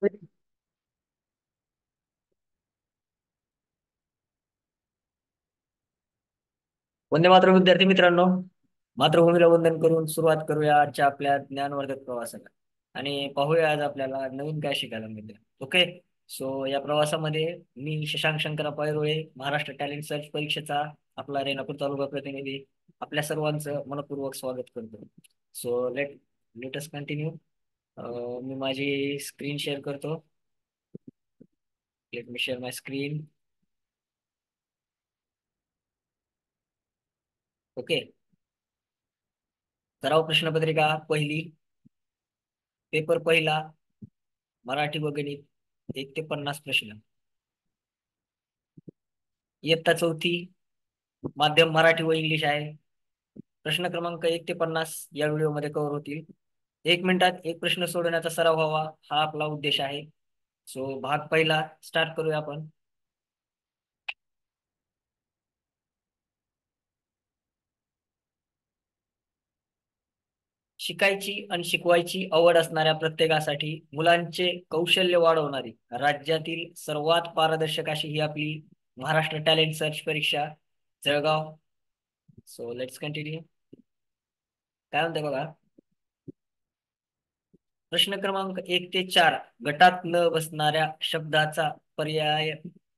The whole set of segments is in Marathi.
वंदे मातरम विद्यार्थी मित्रांनो, मातृभूमीला वंदन करून सुरुवात करूया आजच्या आपल्या ज्ञानवर्धक प्रवासाला. आणि पाहूया आज आपल्याला नवीन काय शिकायला मिळते. ओके. सो या प्रवासामध्ये मी शशांक शंकर पायरोळे, महाराष्ट्र टॅलेंट सर्च परीक्षेचा आपला रेणापूर तालुका प्रतिनिधी, आपल्या सर्वांचं मनपूर्वक स्वागत करतो. So let's continue. मी माझी स्क्रीन शेअर करतो. Let me share my screen. Okay. सराव प्रश्नपत्रिका पहिली, पेपर पहिला, मराठी व गणित 1 ते 50 प्रश्न. इयत्ता चौथी, माध्यम मराठी व इंग्लिश आहे. प्रश्न क्रमांक 1 ते 50 या व्हिडिओमध्ये कव्हर होतील. 1 मिनिटात एक प्रश्न सोडवण्याचा सराव व्हावा हा आपला उद्देश आहे. सो भाग पहिला स्टार्ट करूया आपण. शिकायची आणि शिकवायची आवड असणाऱ्या प्रत्येकासाठी मुलांचे कौशल्य वाढवणारी राज्यातील सर्वात पारदर्शक अशी ही आपली महाराष्ट्र टॅलेंट सर्च परीक्षा जळगाव. So let's continue. काय म्हणते बघा. प्रश्न क्रमांक 1 ते 4 गटात न बसणाऱ्या शब्दाचा पर्याय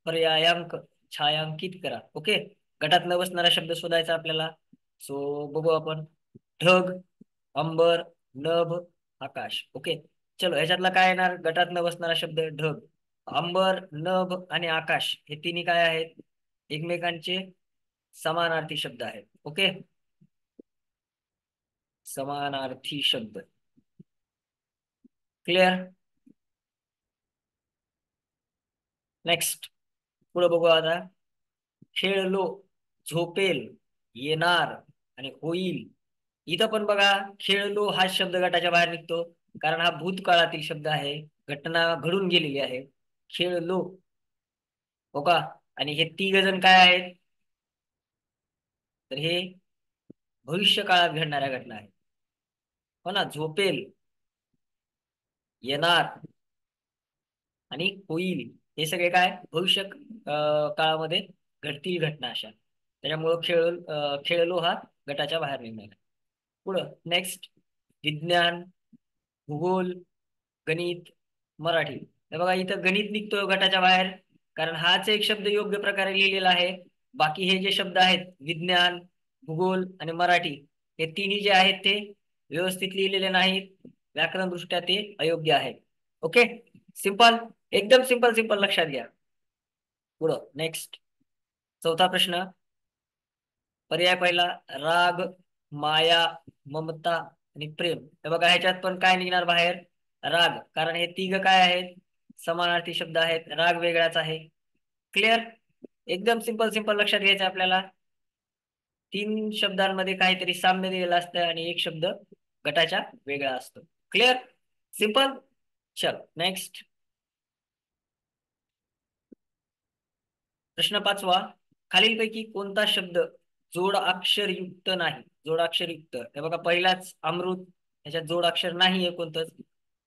पर्यायांक छायांकित करा. ओके. गटात न बसणारा शब्द शोधायचा आपल्याला. सो बघू आपण. ढग, अंबर, नभ, आकाश. ओके. चलो ह्याच्यातला काय येणार? गटात न बसणारा शब्द ढग. अंबर, नभ आणि आकाश हे तिन्ही काय आहेत? एकमेकांचे समानार्थी शब्द आहेत. ओके. समानार्थी शब्द. क्लिअर. नेक्स्ट पुढे बघू आता. खेळलो, झोपेल, येणार आणि होईल. इथं पण बघा, खेळलो हा शब्द गटाच्या बाहेर निघतो, कारण हा भूतकाळातील शब्द आहे, घटना घडून गेलेली आहे. खेळलो. हो का. आणि हे तिघ जण काय आहेत? तर हे भविष्य काळात घडणाऱ्या घटना आहेत. हो ना. झोपेल, येणार आणि होईल हे सगळे काय भविष्य काळामध्ये घडतील घटना अशा. त्याच्यामुळं खेळलो हा गटाच्या बाहेर निघणार आहे. पुढं नेक्स्ट. विज्ञान, भूगोल, गणित, मराठी. हे बघा इथं गणित निघतो गटाच्या बाहेर, कारण हाच एक शब्द योग्य प्रकारे लिहिलेला आहे. बाकी हे जे शब्द आहेत विज्ञान, भूगोल आणि मराठी हे तिन्ही जे आहेत ते व्यवस्थित लिहिलेले नाहीत. व्याकरण दृष्ट्या ते अयोग्य आहेत. ओके. सिंपल. एकदम सिंपल सिंपल लक्षात घ्या. पुढं नेक्स्ट. चौथा प्रश्न. पर्याय पहिला राग, माया, ममता आणि प्रेम. हे बघा ह्याच्यात पण काय निघणार बाहेर? राग, कारण हे तिघ काय आहेत? समानार्थी शब्द आहेत. राग वेगळाच आहे. क्लिअर. एकदम सिंपल सिंपल लक्षात घ्यायचं आपल्याला. 3 शब्दांमध्ये काहीतरी साम्य दिलेलं असतं आणि एक शब्द गटाच्या वेगळा असतो. क्लिअर. सिंपल. चल नेक्स्ट. प्रश्न 5वा. खालीलपैकी कोणता शब्द जोडाक्षरयुक्त नाही? जोडाक्षरयुक्त. हे बघा पहिलाच अमृत, ह्याच्यात जोडाक्षर नाहीये कोणतंच.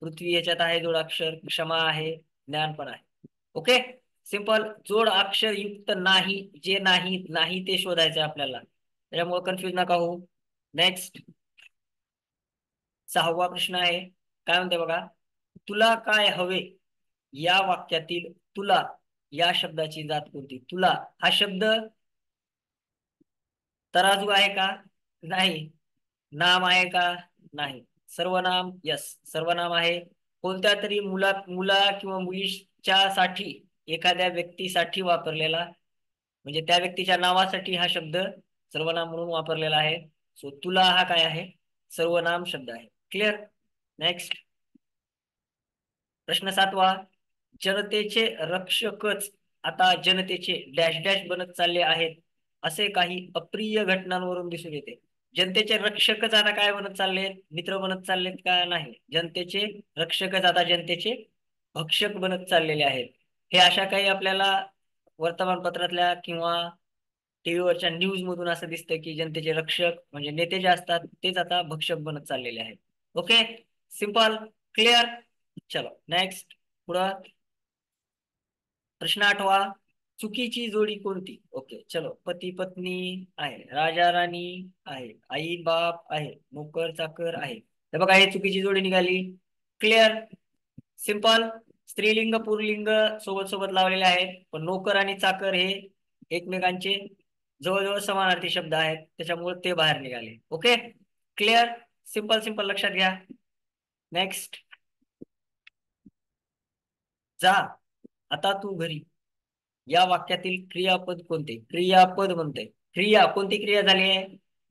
पृथ्वी ह्याच्यात आहे जोडाक्षर, क्षमा आहे, ज्ञान पण आहे. ओके. सिंपल. जोडाक्षरयुक्त नाही, जे नाही नाही ते शोधायचं आपल्याला. त्याच्यामुळे कन्फ्युज नका होऊ. नेक्स्ट. 6वा प्रश्न आहे. काय म्हणते बघा. तुला काय हवे या वाक्यातील तुला या शब्दाची जात कोणती? तुला हा शब्द तराजू आहे का? नाही. नाम आहे का? नाही. सर्वनाम? यस, सर्वनाम आहे. कोणत्या तरी मुला किंवा मुलीच्या साठी, एखाद्या व्यक्तीसाठी वापरलेला, म्हणजे त्या व्यक्तीच्या नावासाठी हा शब्द सर्वनाम म्हणून वापरलेला आहे. सो तुला हा काय आहे? सर्वनाम शब्द आहे. क्लिअर. नेक्स्ट. प्रश्न 7वा. जनतेचे रक्षकच आता जनतेचे डॅश डॅश बनत चालले आहेत असे काही अप्रिय घटनांवरून दिसून येते. जनतेचे रक्षकच आता काय बनत चाललेत? मित्र बनत चाललेत का? नाही. जनतेचे रक्षकच आता जनतेचे भक्षक बनत चाललेले आहेत. हे अशा काही आपल्याला वर्तमानपत्रातल्या किंवा टीव्हीवरच्या न्यूज मधून असं दिसतं की जनतेचे रक्षक म्हणजे नेते जे असतात तेच आता भक्षक बनत चाललेले आहेत. ओके. सिंपल. क्लिअर. चलो नेक्स्ट. पुढं प्रश्न 8वा, चुकीची जोडी कोणती? ओके चलो, पती पत्नी आहे, राजा राणी आहे, आई बाप आहे, नोकर चाकर आहे. हे बघा, हे चुकीची जोडी निघाली. Clear, simple. स्त्रीलिंग पुल्लिंग सोबत सोबत लावलेले आहेत, पण नोकर आणि चाकर हे एकमेकांचे जवळजवळ समानार्थी शब्द आहेत, त्याच्यामुळे ते बाहेर निघाले. ओके, क्लिअर, सिंपल सिंपल लक्षात घ्या. नेक्स्ट, जा आता तू घरी, या वाक्यातील क्रियापद कोणते? क्रियापद म्हणते. क्रिया कोणती क्रिया झाली आहे?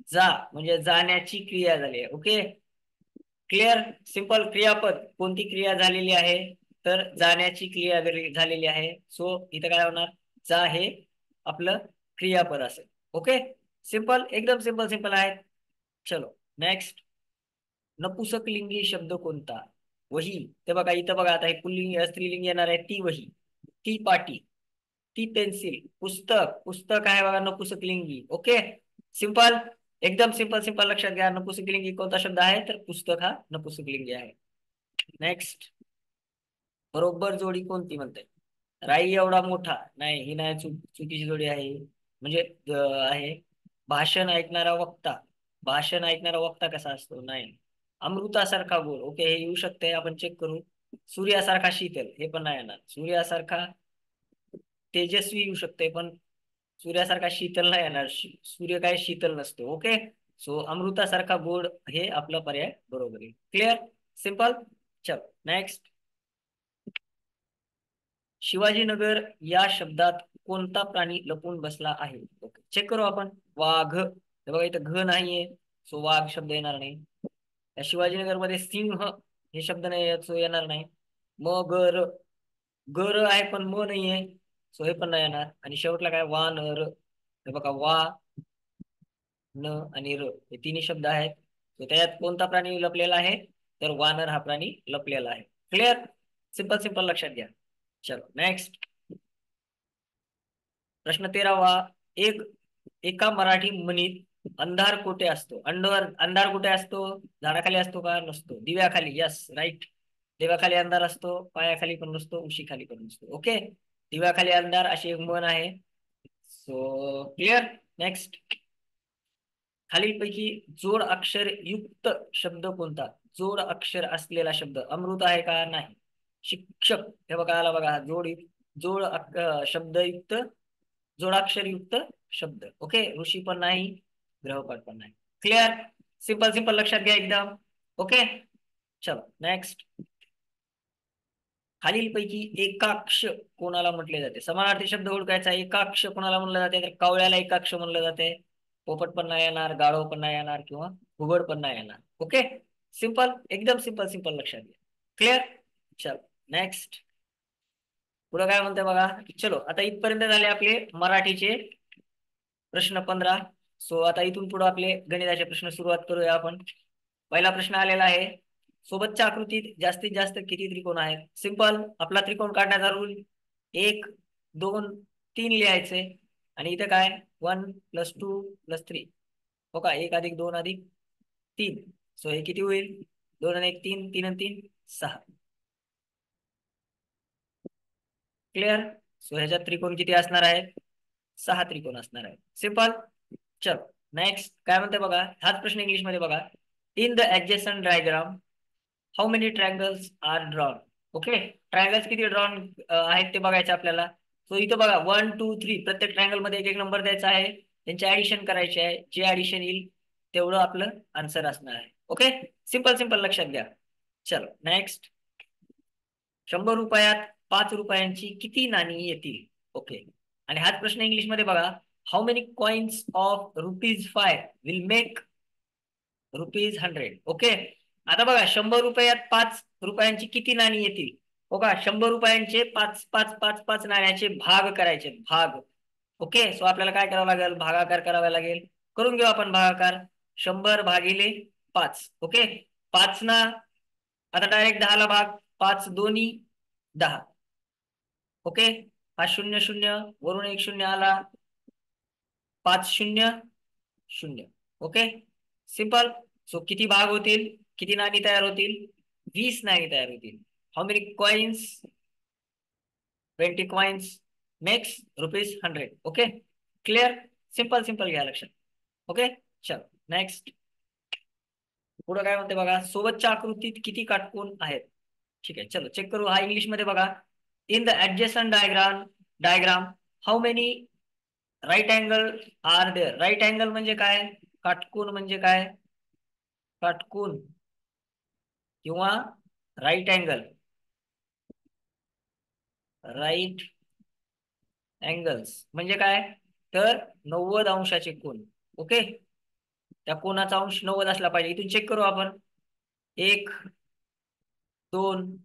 जा, म्हणजे जाण्याची क्रिया झाली आहे. Okay, clear, simple. क्रियापद कोणती क्रिया झालेली आहे? तर जाण्याची क्रिया झालेली आहे. सो इथं काय होणार? जा हे आपलं क्रियापद असेल. ओके, सिंपल, एकदम सिंपल सिंपल आहे. चलो नेक्स्ट, नपुसकलिंगी शब्द कोणता? वही. ते बघा इथं बघा, आता हे पुल्लिंग स्त्रीलिंग येणार आहे. ती वही, ती पाटी, ती पेन्सिल, पुस्तक. पुस्तक आहे बघा नपुसकलिंगी. ओके, सिंपल, एकदम सिंपल सिंपल लक्षात घ्या. नपुसकलिंगी कोणता शब्द आहे? तर पुस्तक हा नपुसकलिंगी आहे. नेक्स्ट, बरोबर जोडी कोणती म्हणते? राई एवढा मोठा, नाही, ही नाही, चुकीची जोडी आहे. म्हणजे आहे भाषण ऐकणारा वक्ता. भाषण ऐकणारा वक्ता कसा असतो? नाही. अमृतासारखा गोड, ओके, हे येऊ शकते, आपण चेक करू. सूर्यासारखा शीतल, हे पण नाही येणार. सूर्यासारखा तेजस्वी येऊ शकते, पण सूर्यासारखा शीतल नाही येणार. सूर्य काय शीतल नसतो. ओके, सो अमृतासारखा गोड हे आपला पर्याय बरोबर आहे. Clear, simple. चल नेक्स्ट, शिवाजीनगर या शब्दात कोणता प्राणी लपून बसला आहे? ओके, चेक करू आपण. वाघ, हे बघा इथं घ नाहीये, सो वाघ शब्द येणार नाही. या शिवाजीनगर मध्ये सिंह हे शब्द नाही येत, सो येणार नाही. मगर, गर आहे पण म नाहीये, सो हे पण नाही येणार. आणि शेवटला काय? वानर, हे बघा वा, न आणि र हे तिन्ही शब्द आहेत. तर त्यात कोणता प्राणी लपलेला आहे? तर वानर हा प्राणी लपलेला आहे. क्लिअर, सिंपल सिंपल लक्षात घ्या. चलो नेक्स्ट, प्रश्न 13वा, एक एका मराठी म्हणीत अंधार कुठे असतो? अंधार कुठे असतो? झाडाखाली असतो का? नसतो. दिव्याखाली, यस राईट. दिव्याखाली अंधार असतो, पायाखाली पण नसतो, उशीखाली पण नसतो. ओके, दिव्याखाली अंधार अशी एक म्हण आहे. So clear. नेक्स्ट, खालीलपैकी जोड अक्षर युक्त शब्द कोणता? जोड अक्षर असलेला शब्द अमृत आहे का? नाही. शिक्षक, हे बघा आला बघा, शब्दयुक्त, जोडाक्षर युक्त शब्द. ओके, ऋषी पण नाही, ग्रहपाठ पण नाही. क्लिअर, सिंपल सिंपल लक्षात घ्या एकदम. ओके, चलो नेक्स्ट, खालीलपैकी एकाक्ष कोणाला म्हटले जाते? समानार्थी शब्द ओळखायचा. एकाक्ष कोणाला म्हणलं जाते? तर कावळ्याला एकाक्ष म्हणलं जाते. पोपट पण नाही येणार, गाढव पण नाही येणार, किंवा घुबड पण नाही येणार. ओके, सिंपल, एकदम सिंपल सिंपल लक्षात घ्या. क्लिअर, चल नेक्स्ट, पुढे काय म्हणते बघा. चलो, आता इथपर्यंत झाले आपले मराठीचे प्रश्न 15. सो आता इथून पुढे आपले गणिताचे प्रश्न सुरुवात करूया आपण. पहिला प्रश्न आलेला आहे, सोबतच्या आकृतीत जास्तीत जास्त किती त्रिकोण आहेत? सिंपल, आपला त्रिकोण काढण्याचा रूल, 1 2 3 लिहायचे. आणि इथे काय? 1 + 2 + 3. हो का, 1 + 2 + 3. सो हे किती होईल? 2 आणि 1 3, 3 आणि 3 6. क्लिअर, सो ह्याच्यात त्रिकोण किती असणार आहेत? 6 त्रिकोण असणार आहेत. सिंपल. चलो नेक्स्ट, काय म्हणते बघा, हाच प्रश्न इंग्लिश मध्ये बघा. In the adjacent diagram how many triangles are drawn? Okay, triangles किती ड्रॉन आहेत ते बघायचे आपल्याला. सो इथं बघा 1 2 3, प्रत्येक ट्रायंगल मध्ये एक एक नंबर द्यायचा आहे, त्यांचे ऍडिशन करायचे आहे. जे ऍडिशन येईल तेवढं आपलं आन्सर असणार आहे. ओके, सिंपल सिंपल लक्षात घ्या. चलो नेक्स्ट, 100 रुपयात 5 रुपयांची किती नाणी येतील? ओके, आणि हाच प्रश्न इंग्लिश मध्ये बघा. How many coins of ₹5 will make ₹100? Okay, आता बघा 100 रुपयात 5 रुपयांची किती नाणी येतील? हो का, 100 रुपयांचे 5 नाण्याचे भाग करायचे, भाग. ओके, सो आपल्याला काय करावं लागेल? भागाकार करावा लागेल. करून घेऊ आपण भागाकार. 100/5. ओके, 5 ना आता डायरेक्ट 10ला भाग, 5 दोन्ही 10. ओके, हा 0 0 वरून एक शून्य आला, 5 0 0. Okay, simple. सो किती भाग होतील? किती नाणी तयार होतील? 20 नाणी तयार होतील. How many coins? 20 coins makes ₹100. Okay, clear? Simple simple घ्या लक्षात. ओके, चल नेक्स्ट. पुढे काय म्हणते बघा, सोबतच्या आकृतीत किती काटकोन आहेत? ठीक आहे, चलो चेक करू. हा इंग्लिश मध्ये बघा. In the adjacent diagram how many right angle are there? Right angle म्हणजे काय? काटकोन म्हणजे काय? काटकोन किंवा राईट अँगल. राईट अँगल्स म्हणजे काय? तर 90 अंशाचे कोन. ओके, त्या कोनाचा अंश 90 असला पाहिजे. इथून चेक करू आपण. 1, 2,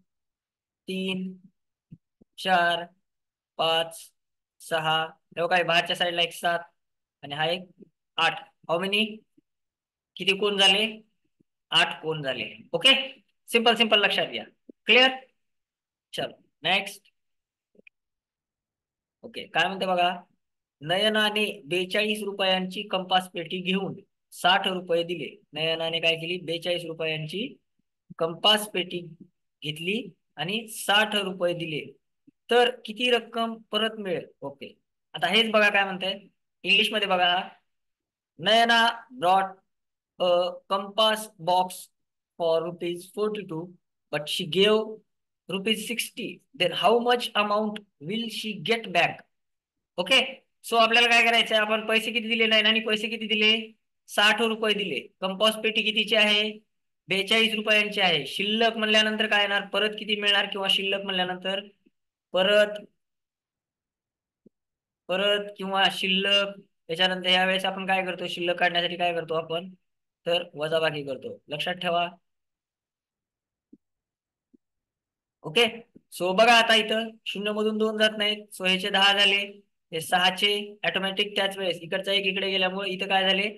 3, 4, 5, 6. काय बाहेरच्या साईडला एक 7 आणि हा एक 8. How many? किती कोण झाले? 8 कोण झाले. ओके, सिंपल सिंपल लक्षात घ्या. क्लिअर? चल नेक्स्ट. ओके, काय म्हणते बघा. नयनाने 42 रुपयांची कंपास पेटी घेऊन 60 रुपये दिले. नयनाने काय केली? 42 रुपयांची कंपास पेटी घेतली आणि 60 रुपये दिले. तर किती रक्कम परत मिळेल? ओके, आता हेच बघा काय म्हणताय इंग्लिश मध्ये बघा. Nayana brought a compass box for ₹42, but she gave ₹60. Then how much amount will she get back? Okay, so आपल्याला काय करायचंय, आपण पैसे किती दिले नाही आणि पैसे किती दिले? 60 रुपये दिले. कंपास पेटी कितीची आहे? 42 रुपयांची आहे. शिल्लक म्हणल्यानंतर काय येणार? परत किती मिळणार? किंवा शिल्लक म्हणल्यानंतर परत परत किंवा शिल्लक. त्याच्यानंतर यावेळेस आपण काय करतो? शिल्लक काढण्यासाठी काय करतो आपण? तर वजाबाकी करतो. लक्षात ठेवा. ओके, सो बघा आता इथं 0 मधून 2 जात नाहीत. सो ह्याचे 10 झाले. हे 6चे ऑटोमॅटिक त्याच वेळेस इकडचा एक इकडे गेल्यामुळे इथं काय झाले?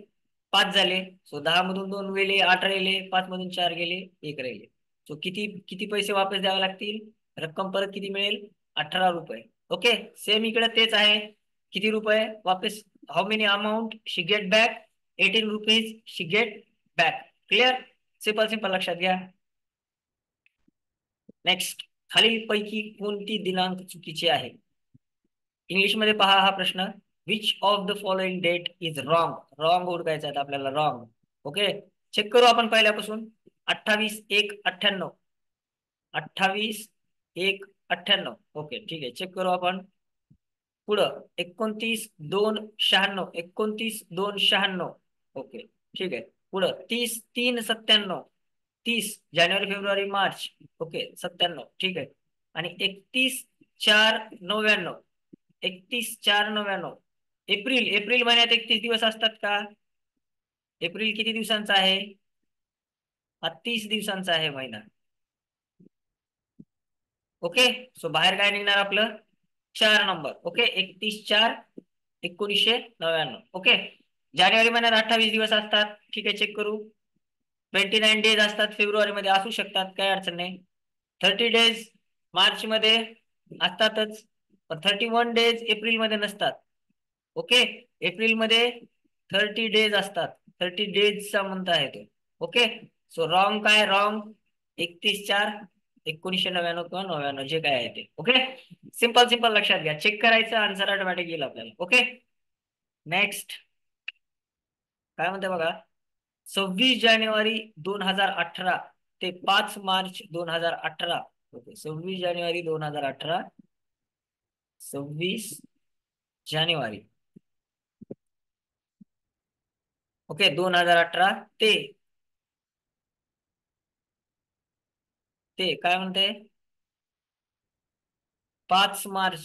5 झाले. सो 10 मधून 2 गेले, 8 राहिले. 5 मधून 4 गेले, 1 राहिले. सो किती किती पैसे वापस द्यावे लागतील? रक्कम परत किती मिळेल? 18 रुपये. ओके, सेम इकडे तेच आहे. किती रुपये वापस? How many amount she get back? 18 rupees she get back. Clear? Simple simple लक्षात घ्या. नेक्स्ट. खालील पैकी कोणती दिनांक चुकीचे आहे? इंग्लिश मध्ये पहा हा प्रश्न. Which of the following date is wrong? Wrong ओळखायचा आहे आपल्याला. रॉंग. ओके, चेक करू आपण पहिल्यापासून. 28/1/98. 28/1/98. ओके, ठीक आहे, चेक करू आपण. पुढं 29/2/96. 29/2/96. ओके, ठीक आहे. पुढं 30/3/97. 30 जानेवारी, फेब्रुवारी, मार्च. ओके, 97. ठीक आहे. आणि 31/4/99. 31/4/99. एप्रिल. एप्रिल महिन्यात 31 दिवस असतात का? एप्रिल किती दिवसांचा आहे? हा 30 दिवसांचा आहे महिना. ओके, सो बाहेर काय निघणार आपलं? 4 नंबर. ओके, 31/4/1999. ओके, जानेवारी महिन्यात 28 दिवस असतात. ठीक आहे, चेक करू. 29 डेज असतात. फेब्रुवारी मध्ये असू शकतात, काही अडचण नाही. 30 डेज मार्च मध्ये असतातच. पण 31 डेज एप्रिल मध्ये नसतात. ओके, एप्रिल मध्ये 30 डेज असतात. 30 डेजचा मंथ आहे तो. ओके, सो रॉंग काय? रॉंग 31/4/1999 किंवा 99 जे काय आहे ते. ओके, सिंपल सिंपल लक्षात घ्या. चेक करायचं, आन्सर ऑटोमॅटिक येईल आपल्याला. Okay, next. काय म्हणते बघा. 26 जानेवारी 2018 ते 5 मार्च 2018. ओके, 26 जानेवारी 2018. 26 जानेवारी. ओके, 2018 ते ते काय म्हणते? 5 मार्च.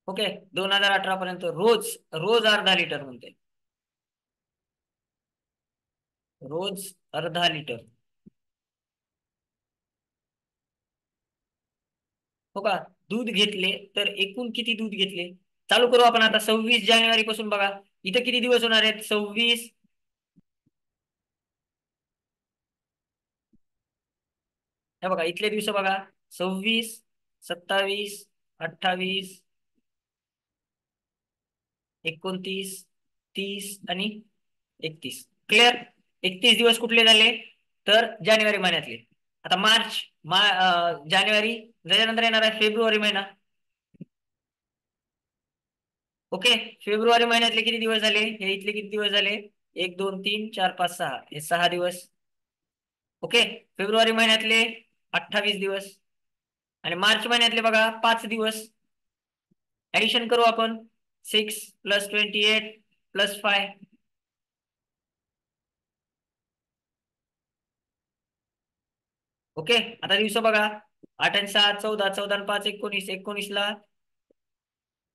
ओके, 2018 पर्यंत रोज रोज अर्धा लिटर म्हणते. रोज अर्धा लिटर. हो का? दूध घेतले तर एकूण किती दूध घेतले? चालू करू आपण आता. 26 जानेवारी पासून बघा. इथं किती दिवस होणार आहेत? 26. हे बघा इथले दिवस बघा. 26, 27, 28, 29, 30 आणि 31. क्लिअर? 31 दिवस कुठले झाले? तर जानेवारी महिन्यातले. आता मार्च. जानेवारी, त्याच्यानंतर येणार आहे फेब्रुवारी महिना. ओके, फेब्रुवारी महिन्यातले किती दिवस झाले, हे इथले किती दिवस झाले, 1 2 3 4 5 6, हे 6 दिवस. ओके, फेब्रुवारी महिन्यातले 28 दिवस. आणि मार्च महिन्यातले बघा 5 दिवस. ऍडिशन करू आपण, 6 + 28 + 5. ओके, आता दिवस बघा, 8 आणि 7 14, 14 आणि 5 19, 19ला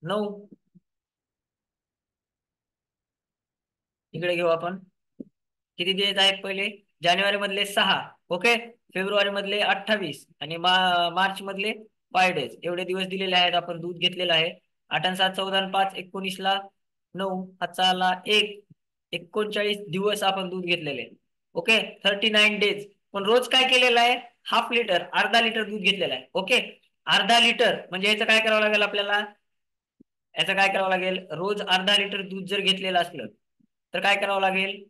9. इकडे घेऊ आपण, किती दिवस आहेत पहिले, जानेवारी मधले 6. ओके, फेब्रुवारी मधले 28 आणि मार्च मधले 5 डेज, एवढे दिवस दिलेले आहेत. आपण दूध घेतलेलं आहे. 8 आणि 7 14 आणि 5 19ला 9, हातचा आला 1, 39 दिवस आपण दूध घेतलेले. Okay, 39 days. पण रोज काय केलेलं आहे, हाफ लिटर, अर्धा लिटर दूध घेतलेलं आहे. ओके, अर्धा लिटर म्हणजे याचं काय करावं लागेल आपल्याला, याचं काय करावं लागेल, रोज अर्धा लिटर दूध जर घेतलेलं असलं तर काय करावं लागेल,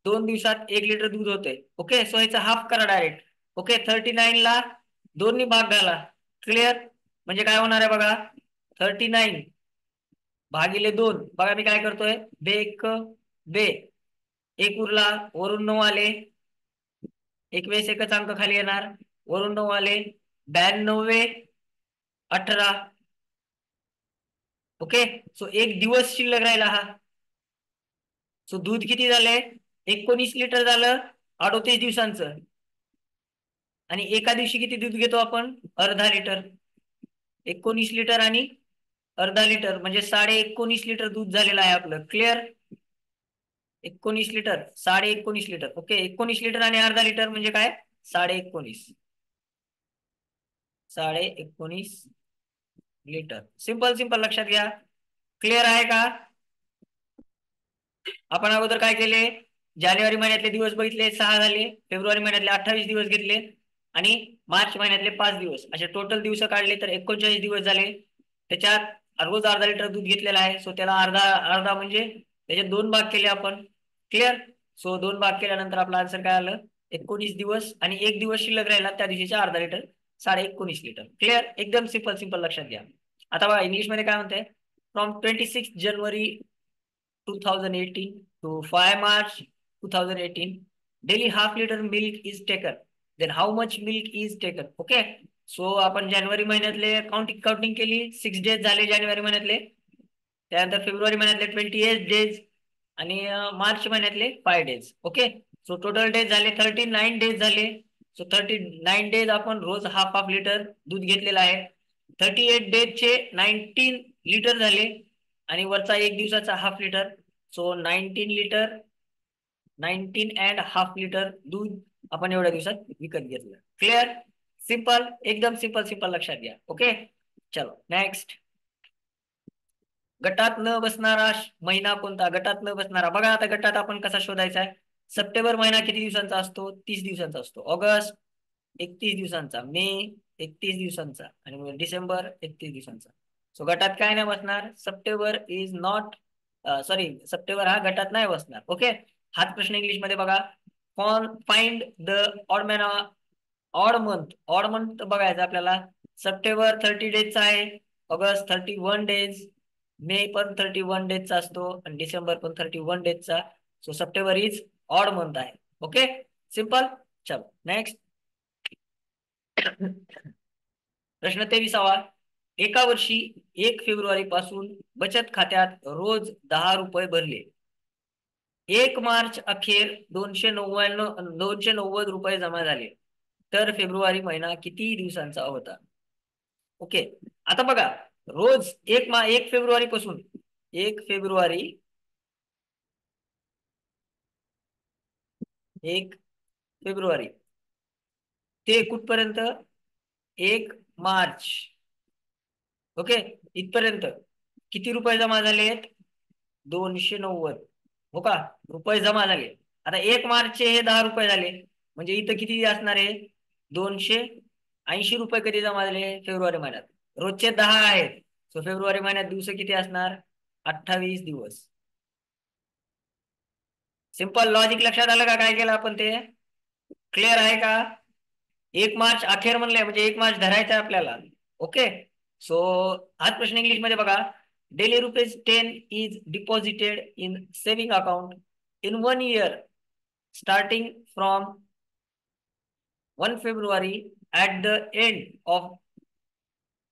2 दिवसात 1 लिटर दूध होते. ओके, सो ह्याचा हाफ करा डायरेक्ट. ओके, 39ला 2 भाग घाला. क्लिअर, म्हणजे काय होणार आहे बघा, 39 / 2. बघा मी काय करतोय, बेक बे, एक उरला, वरून 9 आले, एक वेळेस एकच अंक खाली येणार, वरून 9 आले, 92 18. ओके, सो एक दिवस शिल्लक राहिला हा. सो दूध किती झालंय, 19 लिटर झालं 38 दिवसांचं. आणि एका दिवशी किती दूध घेतो आपण, अर्धा लिटर. 19 लिटर आणि अर्धा लिटर म्हणजे 19.5 लिटर दूध झालेलं आहे आपलं. Clear, 19 litre 19.5 litre. Okay, 19 litre आणि अर्धा लिटर म्हणजे काय, 19.5, 19.5 लिटर. सिंपल सिंपल लक्षात घ्या. क्लिअर आहे का. आपण अगोदर काय केले, जानेवारी महिन्यातले दिवस बघितले, 6 झाले. फेब्रुवारी महिन्यातले 28 दिवस घेतले आणि मार्च महिन्यातले 5 दिवस, असे टोटल दिवस काढले तर 39 दिवस झाले. त्याच्यात रोज अर्धा लिटर दूध घेतलेला आहे, सो त्याला अर्धा अर्धा म्हणजे त्याचे 2 भाग केले आपण. क्लिअर, सो 2 भाग केल्यानंतर आपला आन्सर काय आलं, 19 दिवस. आणि एक दिवस शिल्लक राहिला, त्या दिवशीचा अर्धा लिटर, 19.5 लिटर. क्लिअर, एकदम सिंपल सिंपल लक्षात घ्या. आता बघा इंग्लिश मध्ये काय म्हणते, from 26 January 2018 to 5 March 2018, daily half liter milk is taken. Then how much milk is taken? Okay. So आपण जानेवारी महिन्यातले काउंटिंग केली, 6 डेज झाले जानेवारी महिन्यातले. त्यानंतर फेब्रुवारी महिन्यातले 28 डेज आणि मार्च महिन्यातले 5 days. Okay, so total days झाले 39 डेज झाले. सो 39 डेज आपण रोज हाफ हाफ लिटर दूध घेतलेलं आहे. 38 डेजचे 19 लिटर झाले आणि वरचा एक दिवसाचा half litre. So 19 litre, 19.5 litre दूध आपण एवढ्या दिवसात विकत घेतलं. क्लिअर, सिंपल, एकदम सिंपल सिंपल लक्षात घ्या. ओके, चलो नेक्स्ट. गटात न बसणारा महिना कोणता, गटात न बसणारा. बघा आता गटात आपण कसा शोधायचा आहे. सप्टेंबर महिना किती दिवसांचा असतो, 30 दिवसांचा असतो. ऑगस्ट 31 दिवसांचा, मे 31 दिवसांचा आणि डिसेंबर 31 दिवसांचा. सो गटात काय नाही बसणार, September is not, sorry, September हा गटात नाही बसणार. ओके, हाच प्रश्न इंग्लिश मध्ये बघा, find the odd man, odd month बघायचा आपल्याला. सप्टेंबर 30 डेजचा आहे, ऑगस्ट 31 डेज, मे पण 31 डेजचा असतो आणि डिसेंबर पण 31 डेजचा. So September is odd month आहे. Okay, simple. चलो नेक्स्ट. प्रश्न 23वा. एका वर्षी 1 फेब्रुवारी पासून बचत खात्यात रोज 10 रुपये भरले. 1 मार्च अखेर 290 रुपये जमा झाले, तर फेब्रुवारी महिना किती दिवसांचा होता. ओके, आता बघा, रोज 1 फेब्रुवारी पासून, 1 फेब्रुवारी, 1 फेब्रुवारी ते कुठपर्यंत, 1 मार्च. ओके, इथपर्यंत किती रुपये जमा झालेत, 290. हो का, रुपये जमा झाले. आता 1 मार्चचे हे 10 रुपये झाले, म्हणजे इथं किती असणार आहे, 280 रुपये कधी जमा झाले, फेब्रुवारी महिन्यात. रोजचे 10 आहेत, सो फेब्रुवारी महिन्यात दिवस किती असणार, 28 दिवस. सिंपल लॉजिक लक्षात आलं का, काय केलं आपण ते. क्लिअर आहे का. 1 मार्च अखेर म्हणले म्हणजे 1 मार्च धरायचा आहे आपल्याला. ओके. सो हाच प्रश्न इंग्लिश मध्ये बघा. Daily ₹10 is deposited in saving account in 1 year starting from 1 February at the end of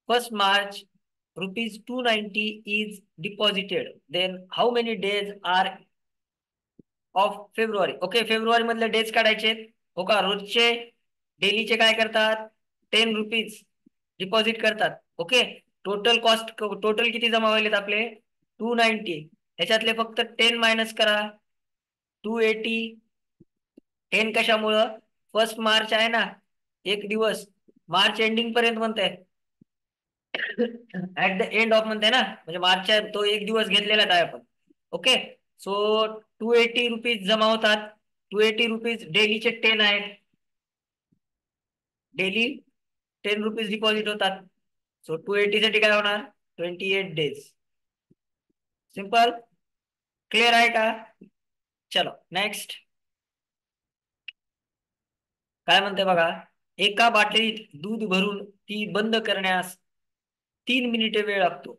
1st March ₹290 is deposited. Then how many days are of February? Okay, February मधले डेज काढायचे हो का. रोजचे डेलीचे काय करतात, ₹10 डिपॉझिट करतात. ओके. टोटल किती जमा व्हायलेत आपले? 290. त्याच्यातले फक्त 10 मायनस करा, 280. 10 कशामुळं? 1 मार्च आहे ना, एक दिवस मार्च एंडिंग पर्यंत म्हणताय. ऍट द एंड ऑफ म्हणते ना, म्हणजे मार्चच्या तो एक दिवस घेतलेला आहे आपण. ओके. सो ₹280 जमा होतात. ₹280 डेलीचे 10 आहेत. डेली ₹10 डिपॉझिट होतात. सो 280 साठी काय होणार? 28 डेज. सिंपल. क्लिअर आहे का? चलो नेक्स्ट. काय म्हणते बघा. एका बाटलीत दूध भरून ती बंद करण्यास 3 मिनिटे वेळ लागतो.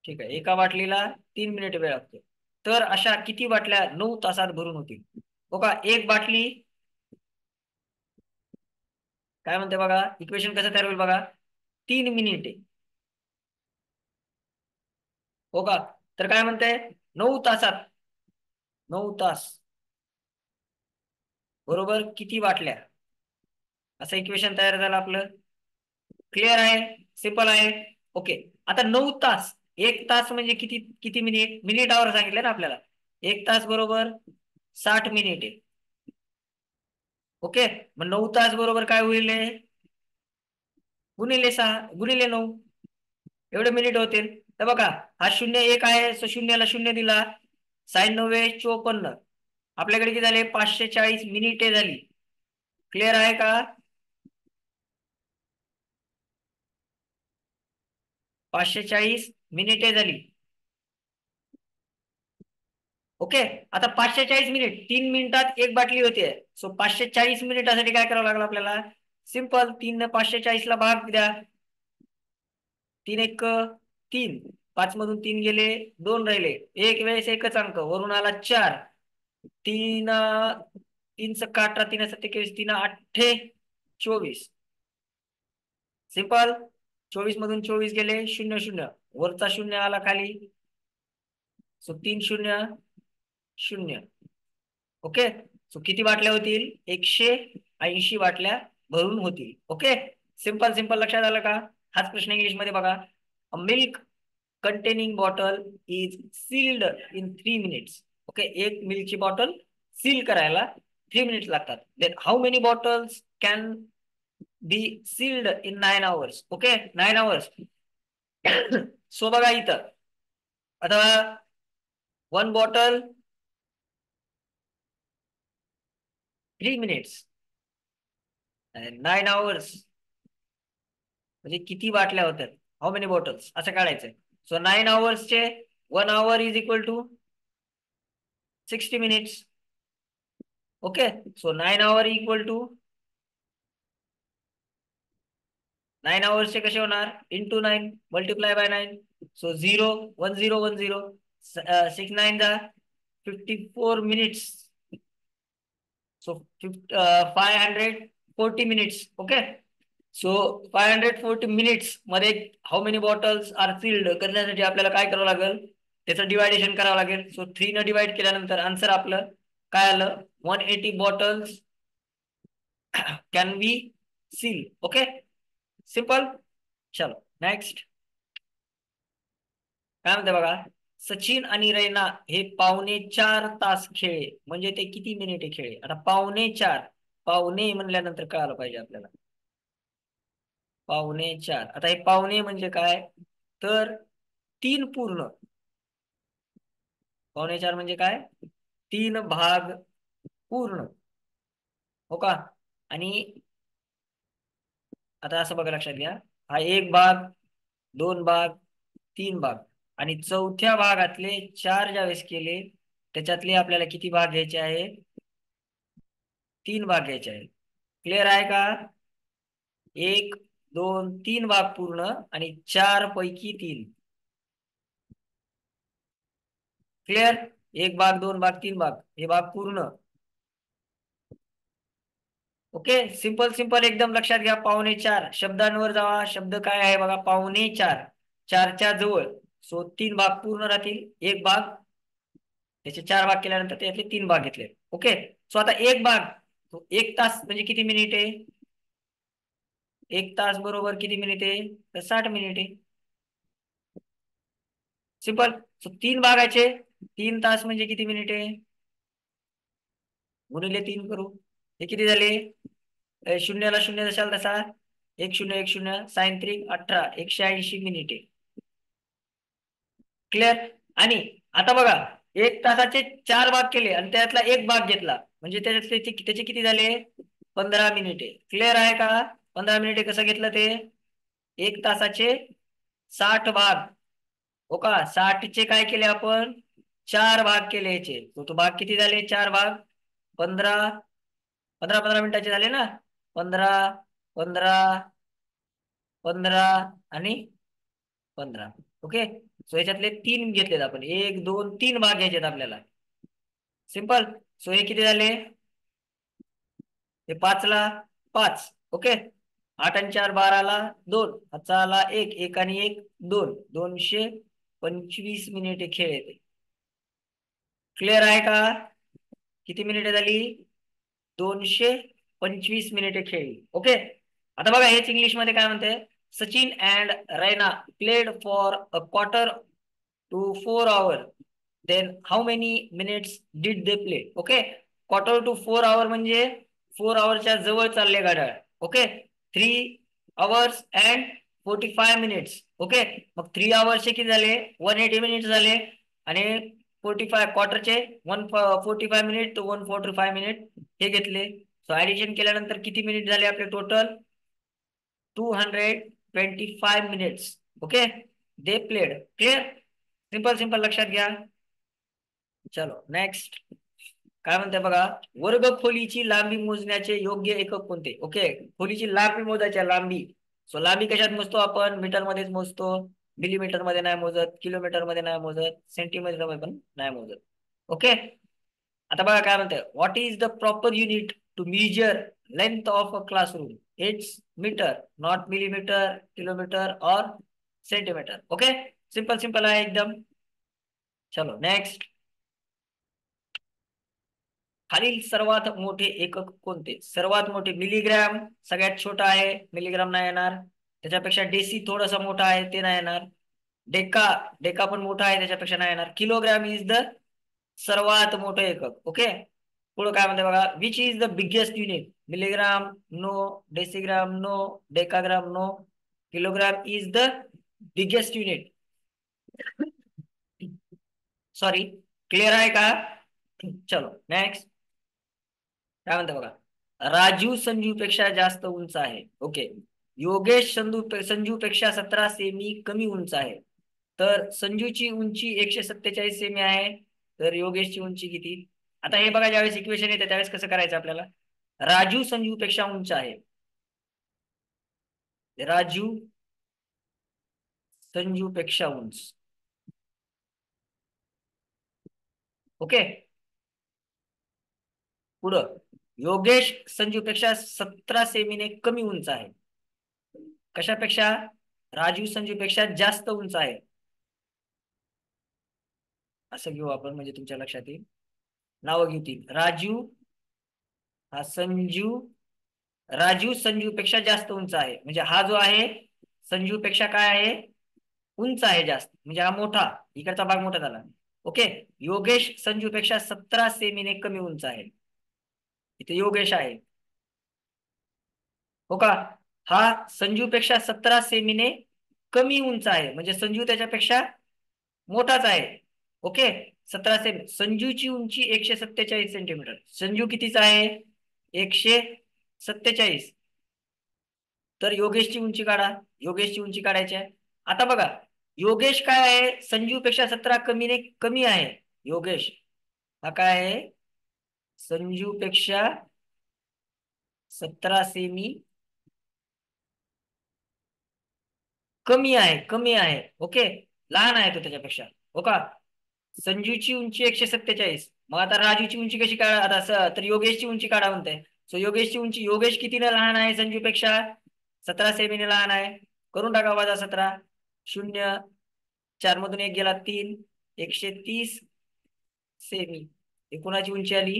ठीक आहे, एका बाटलीला 3 मिनिटे वेळ लागतो. तर अशा किती बाटल्या 9 तासात भरून होतील? हो का. एक बाटली काय म्हणते बघा, इक्वेशन कसं तयार होईल बघा. 3 मिनिटे हो का. तर काय म्हणते, 9 तासात, 9 तास बरोबर किती बाटल्या, असं इक्वेशन तयार झालं आपलं. क्लिअर आहे? सिंपल आहे. ओके. आता 9 तास, 1 तास म्हणजे किती, किती मिनिट, मिनिट आवर सांगितलं ना आपल्याला. 1 तास बरोबर 60 मिनिटे. ओके. मग 9 तास बरोबर काय होईल? गुणिले 6 गुणिले 9 एवढे मिनिट होतील. तर बघा, हा 0 1 आहे, सो शून्याला 0 दिला. 96 54 आपल्याकडे किती झाले? 540 मिनिटे झाली. क्लिअर आहे का? 540 मिनिटे झाली. ओके. आता 540 मिनिट, 3 मिनिटात एक बाटली होते. सो 540 मिनिटासाठी काय करावं लागलं आपल्याला? सिंपल, 3 ने 540 ला भाग द्या. 3 1 3, 5 मधून 3 गेले, 2 राहिले. एक वेळेस एकच अंक वरून आला 4. 3 3 × 18, 3 × 7 = 3 8 24. सिंपल. 24 मधून 24 गेले, 0 0, वरचा 0 आला खाली. सो 3 0 0. ओके. सो किती बाटल्या होतील? 180 बाटल्या भरून होतील. ओके. सिंपल सिंपल, लक्षात आलं का? हाच प्रश्न इंग्लिश मध्ये बघा. A milk containing bottle is sealed in 3 minutes. Okay. एक मिल्कची बॉटल सील करायला 3 मिनिट्स लागतात. Then how many bottles can be sealed in 9 hours? Okay, 9 hours. So बघा इथं आता 1 बॉटल 3 मिनिट्स, 9 hours म्हणजे किती बाटल्या होतात, हाऊ मेनी बॉटल्स, असं काढायचंय. सो 9 hours चे 1 hour is equal to 60 minutes. Okay. So 9 hour equal to 9 hours चे कसे होणार? Into 9, multiply by 9. So 0 1 0 1 0, 6 9 54 minutes. So 540 minutes. Okay. So 540 minutes मध्ये how many bottles are sealed करण्यासाठी आपल्याला काय करावं लागेल? त्याचं डिवायडेशन करावं लागेल. सो 3 न डिवाइड केल्यानंतर आन्सर आपलं काय आलं? 180 bottles can B seal. Okay. Simple. चलो नेक्स्ट. काय म्हणते बघा. सचिन आणि रैना हे 4.25 तास खेळले, म्हणजे ते किती मिनिटे खेळले? आता 4.25, पावणे म्हणल्यानंतर कळालं पाहिजे आपल्याला. 4.25, आता हे पावणे म्हणजे काय? तर 3 पूर्ण. 4.25 म्हणजे काय? 3 भाग पूर्ण हो का. आणि आता असं बघा, लक्षात घ्या, हा 1 भाग, 2 भाग, 3 भाग, आणि चौथ्या भागातले 4 ज्यावेळेस केले, त्याच्यातले आपल्याला किती भाग घ्यायचे आहे? 3 भाग घ्यायचे आहेत. क्लिअर आहे का? एक, दोन, तीन भाग पूर्ण आणि चार पैकी तीन. क्लिअर? एक भाग, दोन भाग, तीन भाग, हे भाग पूर्ण. ओके, सिंपल सिंपल एकदम लक्षात घ्या. पावणे चार शब्दांवर जावा. शब्द काय आहे बघा, पावणे चार, चारच्या जवळ. सो तीन भाग पूर्ण राहतील. एक भाग, त्याचे चार भाग केल्यानंतर त्यातले तीन भाग घेतले. ओके, सो आता एक भाग, एक तास म्हणजे किती मिनिट आहे? एक तास बरोबर किती मिनिट आहे? तर 60 मिनिट आहे. सिंपल. सो तीन भागाचे तीन तास म्हणजे किती मिनिट आहे? गुणिले तीन करू. हे किती झाले? शून्याला शून्य दशाल तसा एक शून्य एक शून्य, साइन त्रिक 18, 180 मिनिटे. क्लिअर? आणि आता बघा, एक तासाचे चार भाग केले आणि त्यातला एक भाग घेतला म्हणजे त्याचे किती झाले? 15 मिनिटे. क्लिअर आहे का? 15 मिनिटे कसं घेतलं ते? एक तासाचे 60 भाग. हो का, 60चे काय केले आपण? चार भाग केले याचे. तो भाग किती झाले? चार भाग 15, 15 15 मिनिटाचे झाले ना? 15, 15, 15 आणि 15. ओके, सो याच्यातले तीन घेतलेत आपण. एक, दोन, तीन भाग घ्यायचे आपल्याला. सिंपल. सो हे किती झाले? हे पाचला पाच. ओके, आठ आणि चार 12ला 2, हातचा आला एक, एक आणि एक दोन, 225 मिनिटे खेळ येते. क्लिअर आहे का? किती मिनिटे झाली? 225 मिनिटे खेळली. ओके, आता बघा हेच इंग्लिश मध्ये काय म्हणते. Sachin and Raina played for a quarter to 4 hour. Then how many minutes did they play? Okay, quarter to 4 hour म्हणजे 4 hourच्या जवळ चालले घड्याळ. Okay, 3 hours and 45 minutes. Okay, मग 3 hourचे किती झाले? 180 मिनिट्स झाले. आणि 45 क्वार्टरचे 145 मिनिट, 145 मिनिट हे घेतले. सो ऍडिशन केल्यानंतर किती मिनिट झाले आपले total? 225 minutes. Okay, they played. Clear? Simple simple लक्षात घ्या. चलो नेक्स्ट. काय म्हणते बघा, वर्ग खोलीची लांबी मोजण्याचे योग्य एकक कोणते? ओके, खोलीची लांबी मोजायची आहे, लांबी. सो लांबी कशात मोजतो आपण? मीटर मध्येच मोजतो. मिलीमीटर मध्ये नाही मोजत, किलोमीटर मध्ये नाही मोजत, सेंटीमीटर मध्ये पण नाही मोजत. ओके, आता बघा काय म्हणते. What is the proper unit to measure length of a classroom? It's metre, not millimetre, kilometre और सेंटीमीटर. ओके, सिंपल सिंपल आहे एकदम. चलो नेक्स्ट. खालील सर्वात मोठे एकक कोणते? सर्वात मोठे मिलीग्रॅम सगळ्यात छोटा आहे, मिलीग्राम नाही येणार. त्याच्यापेक्षा डेसी थोडासा मोठा आहे, ते नाही येणार. डेका, डेका पण मोठा आहे, त्याच्यापेक्षा नाही येणार. किलोग्राम इज द सर्वात मोठं एकक. ओके, पुढे काय म्हणते बघा. Which is the biggest unit? Milligram no, decigram no, decagram no, kilogram is the biggest unit. Sorry. Clear आहे का? चलो नेक्स्ट. काय म्हणते बघा. राजू संजू पेक्षा जास्त उंच आहे. ओके, योगेश संजू पेक्षा 17 सेमी कमी उंच आहे. तर संजूची उंची 147 सेमी आहे. तर योगेशची उंची किती? आता हे बघा, ज्यावेळेस इक्वेशन येते त्यावेळेस कसं करायचं आपल्याला. राजू संजू पेक्षा उंच आहे. राजू संजू पेक्षा उंच. ओके, पुढं योगेश संजू पेक्षा 17 सेमीने कमी उंच आहे. कशापेक्षा? राजू संजू पेक्षा जास्त उंच आहे. असं घेऊ आपण म्हणजे तुमच्या लक्षात येईल. नावं घेतील. राजू हा संजू, राजू संजू पेक्षा जास्त उंच आहे म्हणजे हा जो आहे संजू पेक्षा काय आहे? उंच आहे जास्त, म्हणजे हा मोठा, इकडचा भाग मोठा झाला. ओके, योगेश संजू पेक्षा 17 सेमीने कमी उंच आहे. इथे योगेश आहे. हो का, हा संजू पेक्षा 17 सेमीने कमी उंच आहे म्हणजे संजू त्याच्यापेक्षा मोठाच आहे. Okay, 17 semi. संजूची उंची 147 सेंटीमीटर. संजू कितीचा आहे? 147. तर योगेशची उंची काढा. योगेशची उंची काढायची आहे. आता बघा, योगेश काय आहे? संजू पेक्षा 17 कमीने कमी आहे. योगेश हा काय आहे? संजू पेक्षा 17 सेमी कमी आहे ओके, लहान आहे तो त्याच्यापेक्षा. हो का? संजूची उंची 147. मग आता राजूची उंची कशी काढा आता तर योगेशची उंची काढा म्हणते. सो योगेशची उंची, योगेश कितीने लहान आहे संजूपेक्षा? 17 सेमीने लहान आहे. करून टाका वजा 17. 0, 4 मधून 1 गेला 3. 130 सेमी ही कुणाची उंची आली?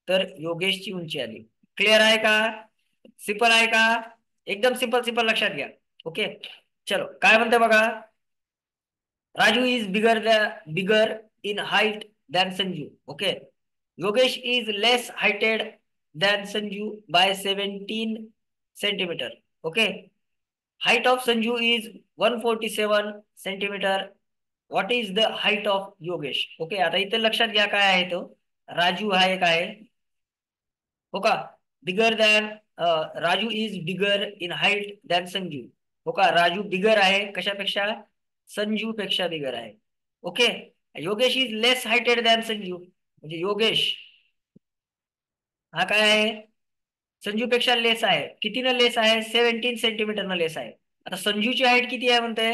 तर योगेशची उंची आली. क्लिअर आहे का? सिंपल आहे का? एकदम सिंपल सिंपल लक्षात घ्या. ओके, चलो काय म्हणते बघा. Raju is bigger in height than Sanju. Okay. Yogesh is less heighted than Sanju by 17 centimeter. Okay. Height of Sanju is 147 centimeter. What is the height of Yogesh? Okay. आता इथे लक्षात घ्या काय आहे तो. राजू हा एक आहे. हो का? बिगर than Raju is bigger in height than Sanju. हो का? राजू बिगर आहे कशापेक्षा? संजू पेक्षा बिगर आहे. Okay. Yogesh is less heighted than Sanju. म्हणजे योगेश हा काय आहे? संजू पेक्षा लेस आहे. कितीनं लेस आहे? 17 सेंटीमीटरनं लेस आहे. आता संजूची हाईट किती आहे म्हणते?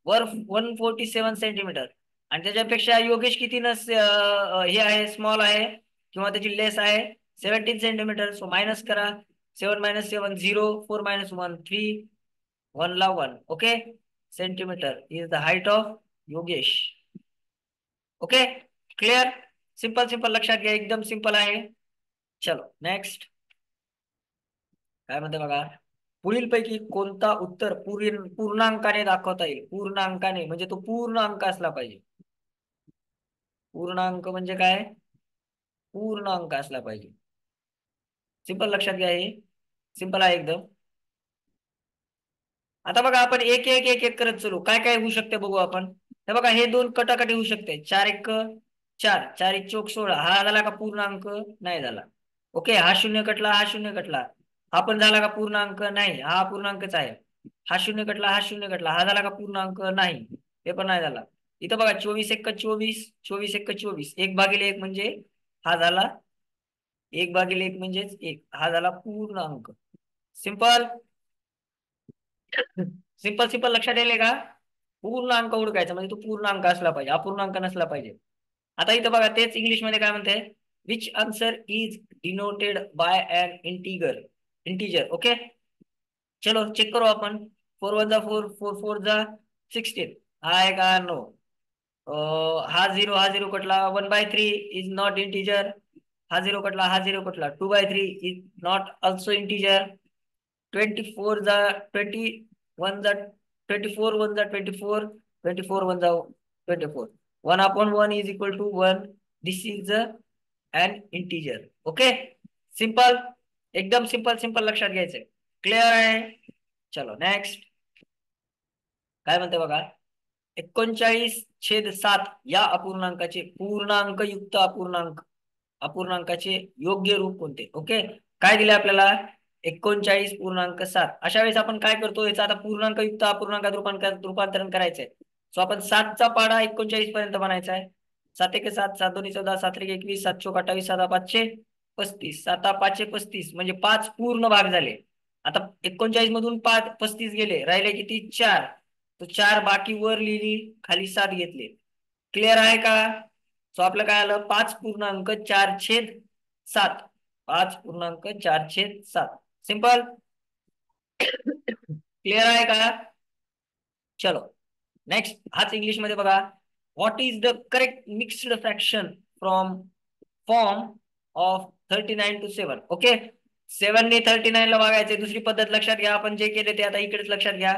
147 सेंटीमीटर. आणि त्याच्यापेक्षा योगेश कितीनं हे आहे, स्मॉल आहे किंवा त्याची लेस आहे? 17 सेंटीमीटर. सो मायनस करा. 7 - 7 0. 4 - 1 3. 1 ला 1. Okay. Centimetre is the height of Yogesh. Okay, clear? Simple simple लक्षात घ्या, एकदम सिंपल आहे. चलो नेक्स्ट काय म्हणते बघा. पुढीलपैकी कोणता उत्तर पूर्णांकाने दाखवता येईल? पूर्णांकाने म्हणजे तो पूर्ण अंक असला पाहिजे. पूर्णांक म्हणजे काय? पूर्ण अंक असला पाहिजे. सिंपल लक्षात घ्या, हे सिंपल आहे एकदम. आता बघा आपण एक एक एक एक करत चलू. काय काय होऊ शकते बघू आपण. हे बघा, हे दोन कटाकटी होऊ शकते. 4 - 1 4, 4 - 1 = 16. हा झाला का पूर्णांक? नाही झाला. ओके, हा शून्य कटला, हा शून्य कटला. हा पण झाला का पूर्णांक? नाही, हा पूर्णांकच आहे. हा शून्य कटला, हा शून्य कटला. हा झाला का पूर्णांक? नाही, हे पण नाही झाला. इथं बघा 24 - 1 = 24, 24 - 1 = 24. 1/1 म्हणजे हा झाला 1/1 म्हणजेच 1. हा झाला पूर्णांक. सिंपल सिंपल सिंपल लक्षात येईल का? पूर्णांक ओळखायचा म्हणजे तो पूर्णांक असला पाहिजे, अपूर्णांक नसला पाहिजे. आता इथं बघा तेच इंग्लिश मध्ये काय म्हणते. Which answer is denoted by an integer. Okay, चलो चेक करू आपण. 4 × 1 = 4, 4 × 4 = 16. हा आहे का? नो. हा झिरो कटला. 1/3 इज नॉट इंटीजर. हा झिरो कटला, हा झिरो कटला. 2/3 इज नॉट ऑल्सो इंटीजर. 24 जा 21 जा 24 1 जा 24. 24 1 जा 24. 1/1 is equal to 1. This is an integer. Okay, simple, एकदम सिंपल सिंपल लक्षात घ्यायचंय. क्लिअर आहे? चलो नेक्स्ट काय म्हणते बघा. 39/7 या अपूर्णांकाचे पूर्णांकयुक्त अपूर्णांकाचे योग्य रूप कोणते? ओके, काय दिले आपल्याला? 39.7. अशा वेळेस आपण काय करतो, याचा आता पूर्णांकयुक्त अपूर्णांकात रूपांतरण करायचंय. सो आपण 7चा पाडा 39 पर्यंत बनायचा आहे. 7 × 1 = 7, 7 × 2 = 14, 7 × 3 = 21, 7 × 4 = 28, 7 × 5 = 35, 7 × 5 = 35 म्हणजे 5 पूर्ण भाग झाले. आता 39 मधून 5 35 गेले, राहिले किती? 4. तो 4 बाकी वर लिहिली, खाली 7 घेतले. क्लिअर आहे का? सो आपलं काय आलं? 5.4/7. 5.4/7. सिंपल, क्लिअर आहे का? चलो नेक्स्ट हाच इंग्लिश मध्ये बघा. What is the correct mixed fraction from form of 39 to 7? Okay, 7 ने 39 ला वागायचे. दुसरी पद्धत लक्षात घ्या, आपण जे केले ते आता इकडेच लक्षात घ्या.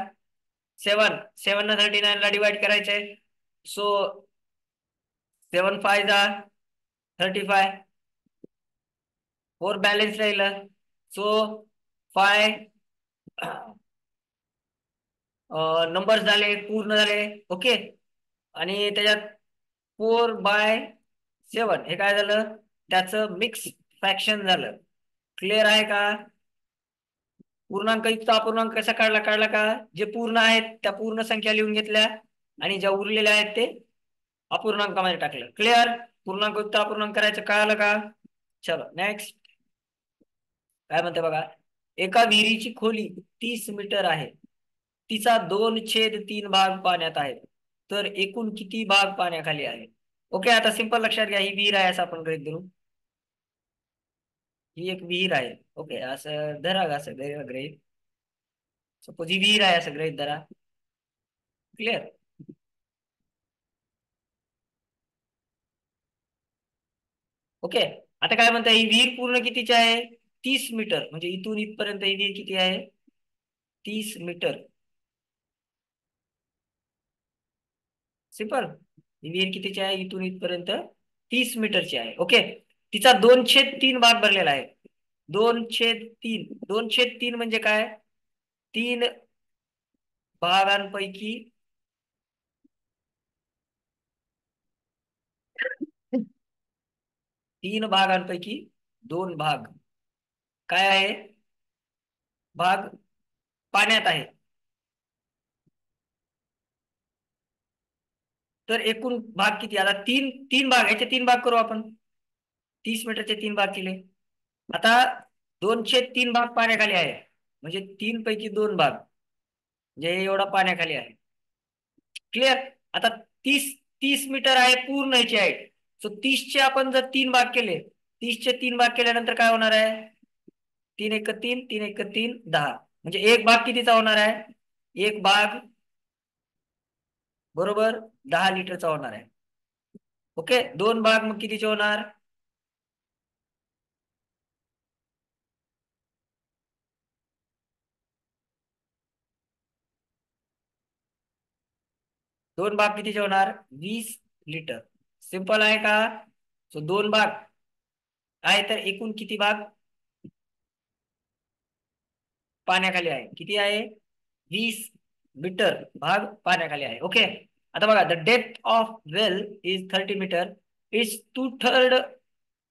7 ने 39 ला डिवाइड करायचंय. सो 7 × 5 = 35. 4 बॅलन्स राहिलं. सो 5 नंबर झाले, पूर्ण झाले. ओके, आणि त्याच्यात 4/7 हे काय झालं? त्याचं मिक्स फ्रॅक्शन झालं. क्लिअर आहे का? पूर्णांक युक्त अपूर्णांक कसा काढला का? जे पूर्ण आहेत त्या पूर्ण संख्या लिहून घेतल्या आणि ज्या उरलेल्या आहेत ते अपूर्णांकामध्ये टाकलं. क्लिअर? पूर्णांक युक्त अपूर्णांक करायचं, कळालं का? चलो नेक्स्ट काय म्हणते बघा. एका विहिरीची खोली 30 मीटर आहे. तिचा 2/3 भाग पाण्यात आहे. तर एकूण किती भाग पाण्याखाली आहे? ओके, आता सिंपल लक्षात घ्या, ही विहीर आहे असं आपण गृहीत धरू. ही एक विहीर आहे. ओके, असं धरा असं गृहीत. सपोज ही विहीर आहे असं गृहीत धरा. क्लिअर? ओके. आता काय म्हणताय, ही विहीर पूर्ण कितीची आहे? 30 मीटर. म्हणजे इथून इथपर्यंत ही विहीर किती आहे? 30 मीटर. सिंपल. ही विहीर कितीची आहे? इथून इथपर्यंत 30 मीटरची आहे. ओके. तिचा 2/3 भाग भरलेला आहे. 2/3. 2/3 म्हणजे काय? 3 भागांपैकी 3 भागांपैकी 2 भाग काय आहे? भाग पाण्यात आहे. तर एकूण भाग किती? आता तीन तीन भाग, याचे 3 भाग करू आपण. 30 मीटरचे 3 भाग केले. आता 2/3 भाग पाण्याखाली आहे. म्हणजे 3 पैकी 2 भाग, म्हणजे एवढा पाण्याखाली आहे. क्लिअर? आता 30 30 मीटर आहे पूर्ण ह्याची हाईट. सो 30चे आपण जर 3 भाग केले, 30चे 3 भाग केल्यानंतर काय होणार आहे? 3 × 1 = 3, 3 × 1 = 10. म्हणजे एक भाग कितीचा होणार आहे? एक भाग बरोबर 10 लिटरचा होणार आहे. ओके. 2 भाग मग कितीचे होणार? 2 भाग कितीचे होणार? 20 लिटर. सिंपल आहे का? सो 2 भाग आहे, तर एकूण किती भाग पाण्याखाली आहे? किती आहे? 20 मीटर भाग पाण्याखाली आहे. ओके. आता बघा, the depth of well is 30 metre. Is 2/3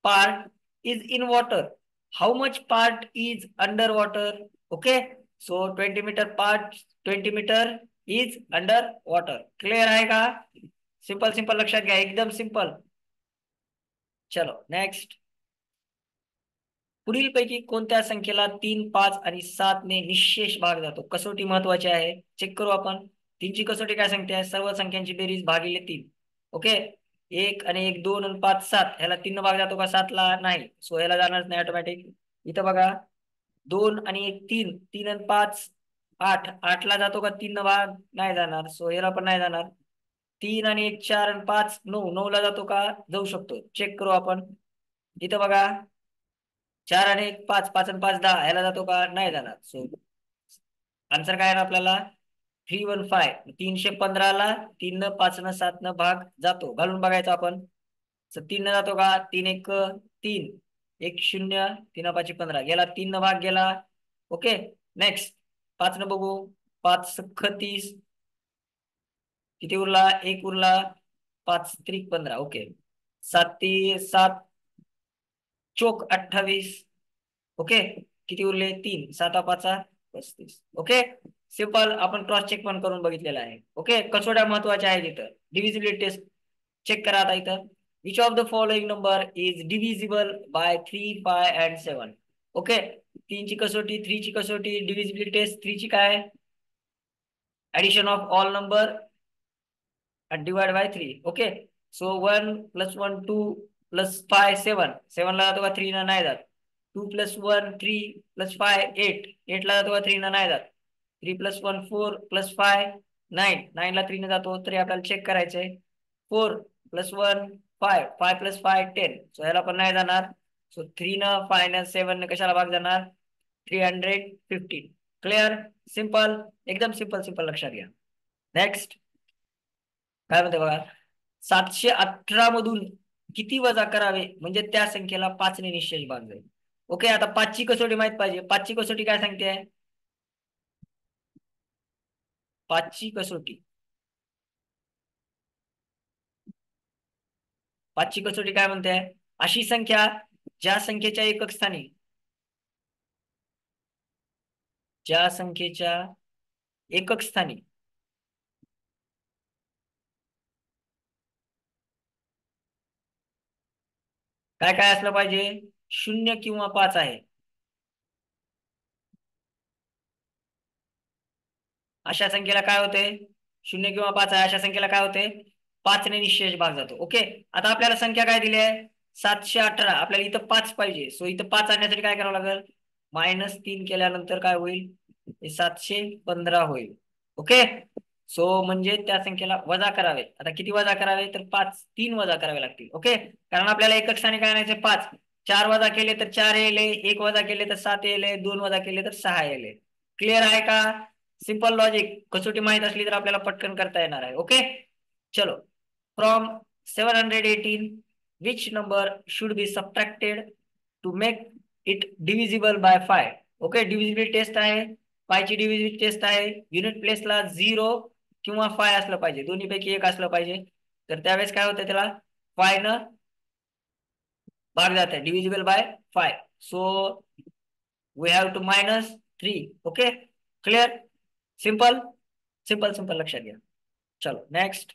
part is in water. How much part is under water? Okay. So 20 metre part, 20 metre is under water. Clear आहे का? सिंपल सिंपल लक्षात घ्या, एकदम सिंपल. चलो नेक्स्ट. पुढीलपैकी कोणत्या संख्येला 3, 5 आणि 7 ने निःशेष भाग जातो? कसोटी महत्वाची आहे, चेक करू आपण. 3ची कसोटी काय सांगते? सर्व संख्यांची बेरीज भागिले 3. ओके. 1 आणि 1 2 आणि 5 7, ह्याला 3 भाग जातो का 7ला? नाही. सो ह्याला जाणारच नाही ऑटोमॅटिक. इथं बघा, 2 आणि 1 3, 3 आणि 5 8, 8ला जातो का 3 भाग? नाही जाणार. सो ह्याला पण नाही जाणार. 3 आणि 1 4 आणि 5 9, 9ला जातो का? जाऊ शकतो. चेक करू आपण. इथं बघा, 4 आणि 1 5, 5 आणि 5 10, ह्याला जातो का? नाही जाणार. सो आन्सर काय आहे आपल्याला? 315. 315ला 3 न 5 न 7 न भाग जातो. घालून बघायचं आपण. 3 न जातो का? 3 1 3, 1 0, 3 5 15, गेला. 3 न भाग गेला. ओके. नेक्स्ट 5 न बघू. 5 6 30, किती उरला? 1 उरला. 5 3 15. ओके. 7 चोक 28. ओके. किती उरले? 3 7 5 35. ओके. सिंपल. आपण क्रॉस चेक पण करून बघितलेलं आहे. ओके. कसोट्या महत्वाच्या आहेत इथं. डिव्हिजिबिलिटी टेस्ट चेक करा आता इथं. Which of the following number is divisible by 3, 5 and 7? Okay. 3ची कसोटी, 3ची कसोटी, डिव्हिजिबिलिटी टेस्ट 3ची काय? Addition of all number and divide by 3. Okay. So 1 + 1 2 + 5 7. 7 ला जातो का 3 ना? नाही जात. 2 + 1 3 + 5 8. 8 ला जातो का 3 ना? नाही जात. 3 + 1 4 + 5 9. 9 ला 3 ने जातो. तरी आपल्याला चेक करायचंय. 4 + 1 5. 5 + 5 10. सो ह्याला पण नाही जाणार. सो 3 न 5 न 7 ने कशाला भाग जाणार? 315. क्लिअर? सिंपल. एकदम सिंपल सिंपल लक्षात घ्या. नेक्स्ट काय म्हणते बघा. 718 मधून किती वजा करावे म्हणजे त्या संख्येला 5 ने निश्चय भाग जाईल? ओके. आता 5ची कसोटी माहित पाहिजे. 5ची कसोटी काय सांगते? 5ची कसोटी, 5ची कसोटी काय म्हणते? अशी संख्या ज्या संख्येच्या एकक स्थानी, ज्या संख्येच्या एकक स्थानी काय काय असलं पाहिजे? 0 किंवा 5 आहे. अशा संख्येला काय होते, 0 किंवा 5 आहे अशा संख्येला काय होते, 5 ने निशेष भाग जातो. ओके, आता आपल्याला संख्या काय दिली आहे, 718. आपल्याला इथं 5 पाहिजे, सो इथं 5 आणण्यासाठी काय करावं लागेल, -3 केल्यानंतर काय होईल, 715 होईल. ओके, सो म्हणजे त्या संख्येला वजा करावे. आता किती वजा करावे, तर 3 वजा करावे लागतील. ओके, कारण आपल्याला एकक स्थानी काय आणायचे, 5. 4 वजा केले तर 4 येले, 1 वजा केले तर 7 येले, 2 वजा केले तर 6 येले. क्लिअर आहे का, सिंपल लॉजिक. कसोटी माहित असली तर आपल्याला पटकन करता येणार आहे. ओके, चलो. From 718 which number should be subtracted to make it divisible by 5. Okay, divisibility test आहे, पायची डिव्हिजिबिलिटी टेस्ट आहे. युनिट प्लेसला 0 किंवा 5 असलं पाहिजे, दोन्ही पैकी एक असलं पाहिजे. तर त्यावेळेस काय होतं, त्याला 5 न भाग जात आहे, divisible by 5. So we have to -3. Okay, clear, simple simple simple, लक्षात घ्या. चलो नेक्स्ट.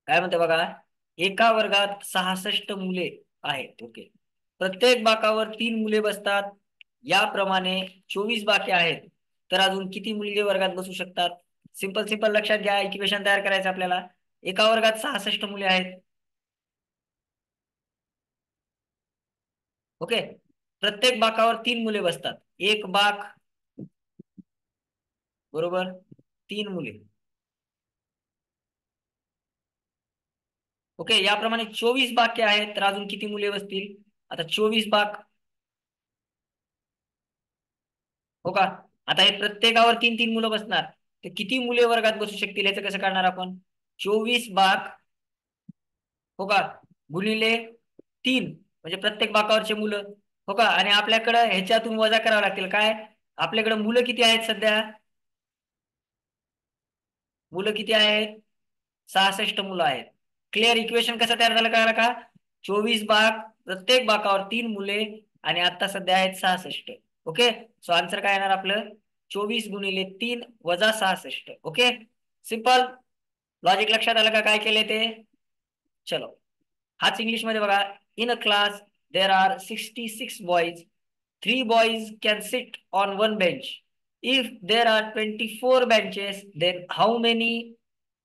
काय म्हणते बघा, एका वर्गात 66 मुले आहेत. ओके, प्रत्येक बाकावर 3 मुले बसतात. याप्रमाणे 24 बाके आहेत, तर अजून किती मुले वर्गात बसू शकतात. सिंपल सिंपल लक्षात घ्या, इक्वेशन तयार करायचं आपल्याला. एका वर्गात 66 मुले आहेत. ओके, प्रत्येक बाकावर 3 मुले बसतात. एक बाक बरोबर 3 मुले. ओके, याप्रमाणे 24 बाकी आहेत, तर अजून किती मुले बसतील. आता 24 बाक हो का, आता हे प्रत्येकावर 3 3 मुलं बसणार, तर किती मुले वर्गात बसू शकतील याचं कसं करणार आपण. 24 बाक हो का, गुणिले 3 म्हणजे प्रत्येक बाकावरचे मुलं हो का, आणि आपल्याकडं ह्याच्यातून वजा करावं लागतील. काय, आपल्याकडे मुलं किती आहेत सध्या, मुलं किती आहेत, 66 मुलं आहेत. क्लिअर, इक्वेशन कसं तयार झालं कळलं का. 24 बाक, प्रत्येक बाकावर 3 मुले, आणि आता सध्या आहेत 66. ओके, सो आन्सर काय येणार आपलं, 24 गुणिले 3 वजा 66. Okay, simple logic. लक्षात आलं का काय केले ते. चलो, हाच इंग्लिश मध्ये बघा. In a class there are 66 boys. 3 boys can sit on 1 bench. If there are 24 benches, then how many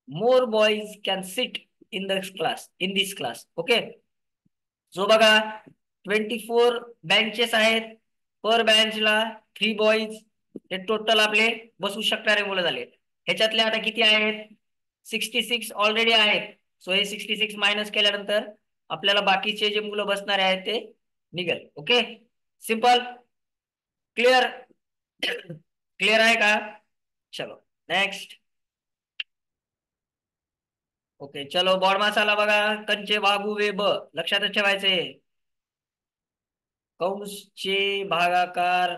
more boys can sit in this class. Okay, जो बघा 24 बेंचेस आहेत, पर बेंचला 3 बॉईज, हे टोटल आपले बसू शकणारे मुलं झाले. ह्याच्यातले आता किती आहेत, 66 ऑलरेडी आहेत. सो हे 66 मायनस केल्यानंतर आपल्याला बाकीचे जे मुलं बसणारे आहेत ते निघेल. ओके, सिंपल, क्लिअर क्लिअर आहे का. चलो नेक्स्ट. ओके, चलो बॉड मासाला बघा. कंचे भागू वे ब, लक्षातच ठेवायचे. कंसचे भागाकार,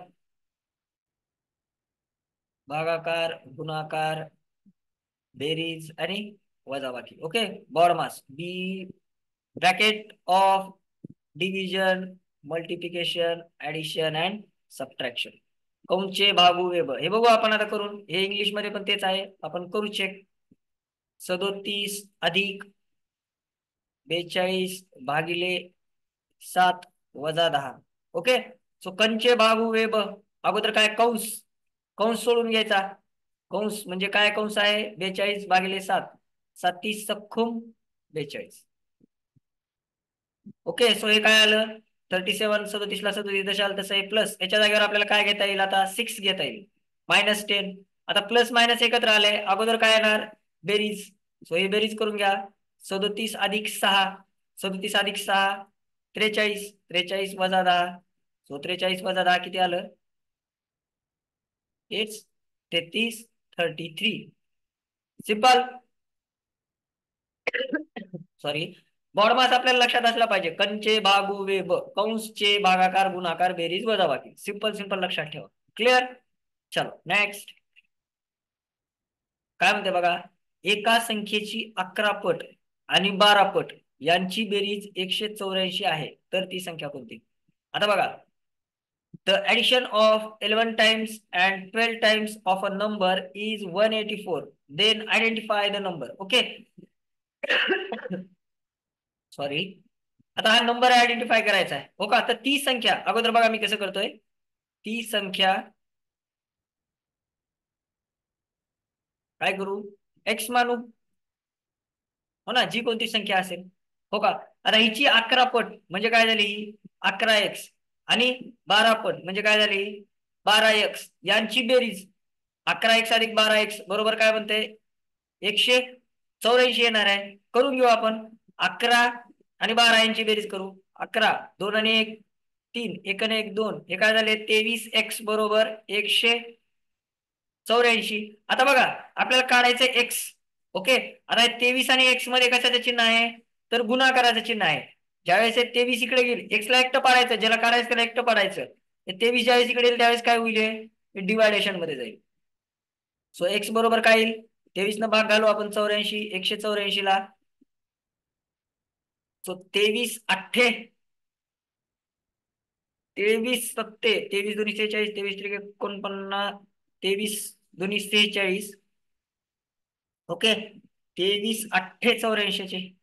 भागाकार, गुणाकार, बेरीज आणि वजाबाकी. Okay, BODMAS B bracket of division, multiplication, addition and subtraction. कंसचे भागू वे ब, हे बघू आपण आता करून. हे इंग्लिश मध्ये पण तेच आहे, आपण करू चेक. 37 अधिक 42 भागिले 7 वजा 10. ओके, सो कंचे भागू वे ब, अगोदर काय कंस, कंस सोडून घ्यायचा. कंस म्हणजे काय, कंस आहे 42 भागिले 7, 37 सख्खुम 42. ओके, सो हे काय आलं, 37, 37ला 37 जसं आलं तसं हे प्लस, याच्या जागेवर आपल्याला काय घेता येईल, आता 6 घेता येईल. -10, आता प्लस मायनस एकत्र आले, अगोदर काय येणार, बेरीज. सो हे बेरीज करून घ्या. 37 अधिक 6, 37 अधिक 6 43, 43 वजा 10. सो 43 वजा 10 किती आलं, इट्स 33, 33. सिंपल, सॉरी, बॉडमास आपल्याला लक्षात असला पाहिजे. कंचे भागू वे ब, कंसचे भागाकार, गुणाकार, बेरीज, वजाबाकी. सिंपल सिंपल लक्षात ठेवा. क्लिअर, चलो नेक्स्ट. काय म्हणते बघा, एका संख्येची 11 पट आणि 12 पट यांची बेरीज 184 आहे, तर ती संख्या कोणती. आता बघा, the addition of 11 times and 12 times of a number is 184. Then identify the number. Okay. Sorry, आता हा नंबर आयडेंटिफाय करायचा आहे हो का. तर ती संख्या अगोदर बघा मी कसं करतोय. ती संख्या काय करू? एक्स मानू, हो ना, जी कोणती संख्या असेल. हो का? आता हिची 11 पट म्हणजे काय झाली? 11x. आणि 12 पट म्हणजे काय झाली? 12x. यांची बेरीज 11x अधिक 12x बरोबर काय म्हणते? 184 येणार आहे. करून घेऊ आपण. 11 आणि 12 यांची बेरीज करू. 11, 2 आणि 1 3, 1 आणि 1 2, हे काय झाले? 23x बरोबर 184. आता बघा, आपल्याला काढायचं एक्स. ओके. आता 23 आणि एक्स मध्ये कशाचं चिन्ह आहे? तर गुणाकाराचं चिन्ह आहे. ज्यावेळेस 23 इकडे गेली, एक्स ला एकटं पाडायचं, ज्याला काढायचं त्याला एकटं पाडायचं. 23 ज्यावेळेस इकडे येईल त्यावेळेस काय होईल? डिवायडेशन मध्ये जाईल. सो एक्स बरोबर काय येईल? 23 न भाग घालू आपण 84, 184 ला. सो 23 अठ्ठे 23 सत्ते 23 दोन्ही 46, 23 त्रिक 49, 23 दोन्ही 46. ओके. 23 अठ्ठे 84.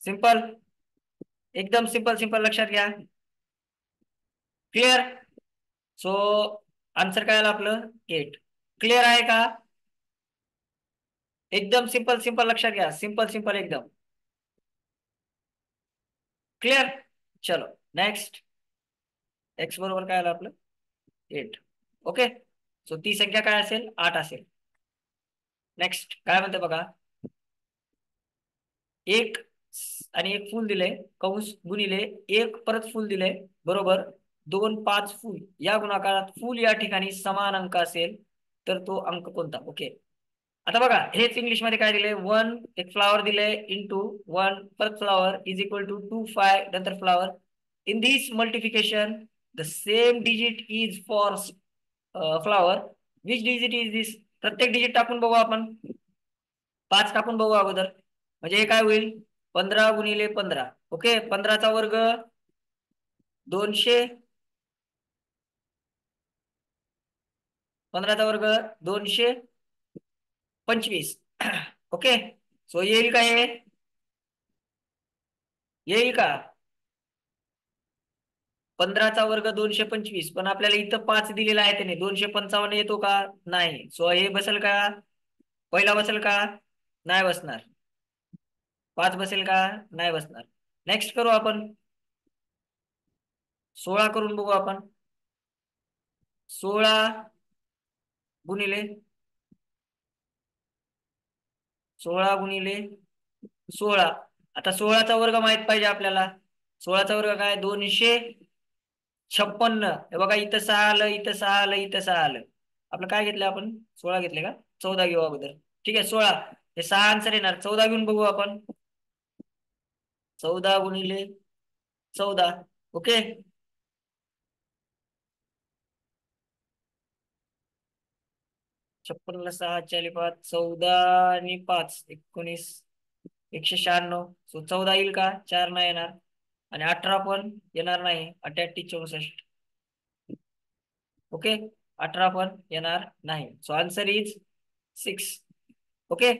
सिंपल, एकदम सिंपल सिंपल, लक्षात घ्या. क्लिअर? सो आन्सर काय आलं आपलं? 8. क्लिअर आहे का? एकदम सिंपल सिंपल, लक्षात घ्या. सिंपल सिंपल एकदम क्लिअर. चलो नेक्स्ट. एक्स बरोबर काय आलं आपलं? 8. ओके. सो ती संख्या काय असेल? 8 असेल. नेक्स्ट काय म्हणते बघा. एक आणि एक फुल दिले, कंस गुणिले एक परत फुल दिले, बरोबर 2 5 फुल या गुणाकारात फुल या ठिकाणी समान अंक असेल तर तो अंक कोणता? ओके. आता बघा, हेच इंग्लिश मध्ये काय दिले? 1 एक फ्लावर दिले इंटू 1 परत फ्लावर इज इक्वल टू 2 5 नंतर flower. In this multiplication the same digit is for flower. Which digit is this? प्रत्येक डिजिट टाकून बघू आपण. 5 टाकून बघू अगोदर. म्हणजे हे काय होईल? 15 गुणिले 15. ओके. 15चा वर्ग 200. 15चा वर्ग 225. ओके. सो येईल का हे? येईल का? 15चा वर्ग 225. पण आपल्याला इथं 5 दिलेला आहे त्याने. 255 येतो का? नाही. सो हे बसेल का? पहिला बसेल का? नाही बसणार. 5 बसेल का? नाही बसणार. नेक्स्ट करू आपण. 16 करून बघू आपण. 16 गुणिले 16 गुणिले 16. आता 16चा वर्ग माहित पाहिजे आपल्याला. 16चा वर्ग काय? 256. हे बघा, इथं 6 आलं, इथं 6 आलं, इथं 6 आलं. आपलं काय घेतलं आपण? 16 घेतले का? 14 घेऊ अगोदर. ठीक आहे. 16 हे 6 आन्सर येणार. 14 घेऊन बघू आपण. 14 गुणिले 14. ओके. 56ला 6 चारी 5, 14 आणि 5 19, 196. सो 14 येईल का? 4 नाही येणार. आणि 18 पण येणार नाही. 88 64. ओके. 18 पण येणार नाही. So answer is 6. Okay.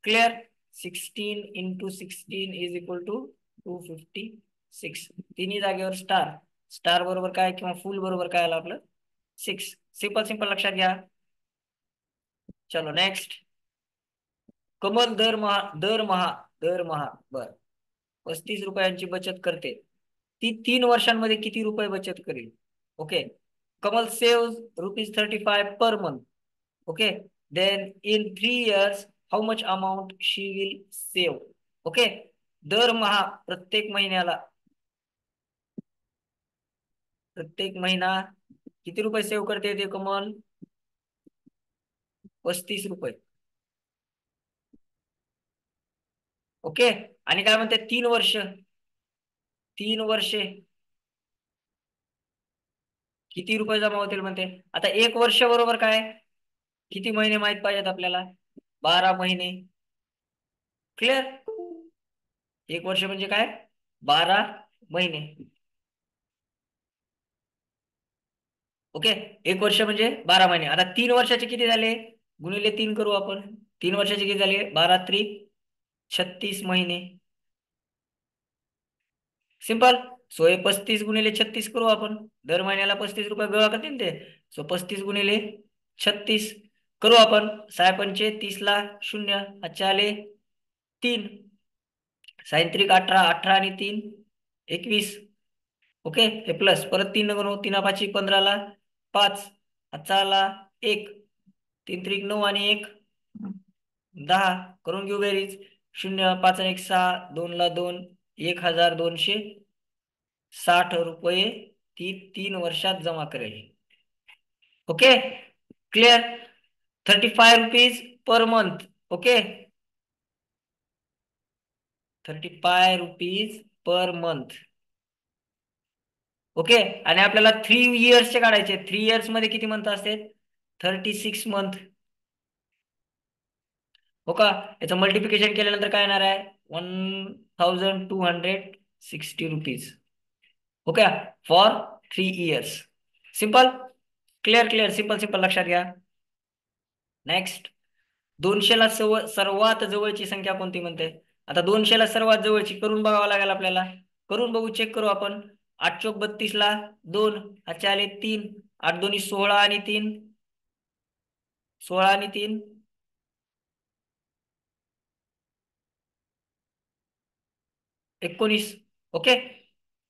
Clear. 16 × 16 is equal to 256. तिन्ही जागेवर स्टार. स्टार बरोबर काय किंवा फुल बरोबर काय आलं आपलं? 6. सिंपल सिंपल, लक्षात घ्या. चलो नेक्स्ट. कमल दरमहा बर 35 रुपयांची बचत करते. ती 3 वर्षांमध्ये किती रुपये बचत करेल? Okay. Kamal save ₹35 per month. Okay. Then in 3 years how much amount she will save? Okay. दरमहा, प्रत्येक महिना किती रुपये सेव्ह करते ते कमल? 35 रुपये. ओके. आणि काय म्हणते? 3 वर्षे किती रुपये जमा होतील म्हणते? आता 1 वर्ष बरोबर काय? किती महिने माहित पाहिजेत आपल्याला? 12 महिने. क्लिअर. 1 वर्ष म्हणजे काय? 12 महिने. ओके. 1 वर्ष म्हणजे 12 महिने. आता 3 वर्षाचे किती झाले? गुणिले 3 करू आपण. 3 वर्षाचे किती झाले? 12 त्रिक 36 महिने. सिंपल. सो हे 35 गुणिले 36 करू आपण. दर महिन्याला 35 रुपये गोळा करतील ते. सो 35 गुणिले 36 करू आपण. 6 30 ला 0, हातचे आले 3, 3 18, 18 आणि 3 21. ओके, हे प्लस परत 3 करू, 3 5 15 ला 5, हातचा आला 1, 3 3 9 आणि 1 10. करून घेऊ बेरीज. 0 5 आणि 1 6, 2 ला 2, 1260 रुपये ती 3 वर्षात जमा करेल. Okay, clear. 35 rupees per month. Okay, 35 rupees per month. Okay, आणि आपल्याला 3 इयर्सचे काढायचे. 3 इयर्स मध्ये किती मंथ असतात? 36 मंथ. हो का, याचं मल्टिप्लिकेशन केल्यानंतर काय येणार आहे? 1260 rupees. Okay, for 3 years. Simple, clear clear, simple simple, लक्षात घ्या. नेक्स्ट, 200ला सर्वात जवळची संख्या कोणती म्हणते? आता 200ला सर्वात जवळची करून बघावं लागेल आपल्याला. करून बघू, चेक करू आपण. 8 चोक 32 ला 2, अच्छा आले 3, 8 दोन्ही 16 आणि 3, 16 आणि 3 19. Okay,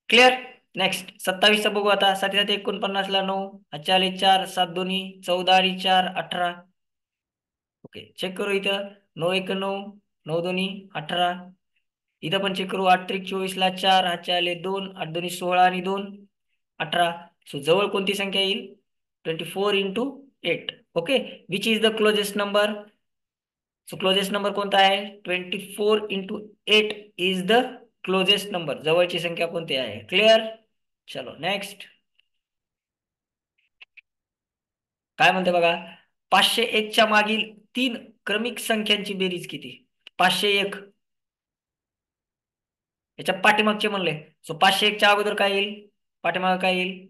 clear. नेक्स्ट, 27चा बघू आता. 7 7 49 ला 9, अच्छा आले 4, 7 दोन्ही 14 आणि 4 18. ओके, चेक करू इथं. 9 1 9, 9 दोन्ही 18. इथं पण चेक करू. 8 3 24 ला 4, हातचे आले 2, 8 दोन्ही 16 आणि 2 18. सो जवळ कोणती संख्या येईल? 24 into 8. Okay, which is the closest number? So closest number कोणता आहे? 24 into 8 is the closest number. जवळची संख्या कोणती आहे? क्लिअर. चलो नेक्स्ट, काय म्हणते बघा. 501च्या मागील 3 क्रमिक संख्यांची बेरीज किती? 501 याच्या पाठीमागचे म्हणले. सो 501च्या अगोदर काय येईल? पाठीमाग काय येईल?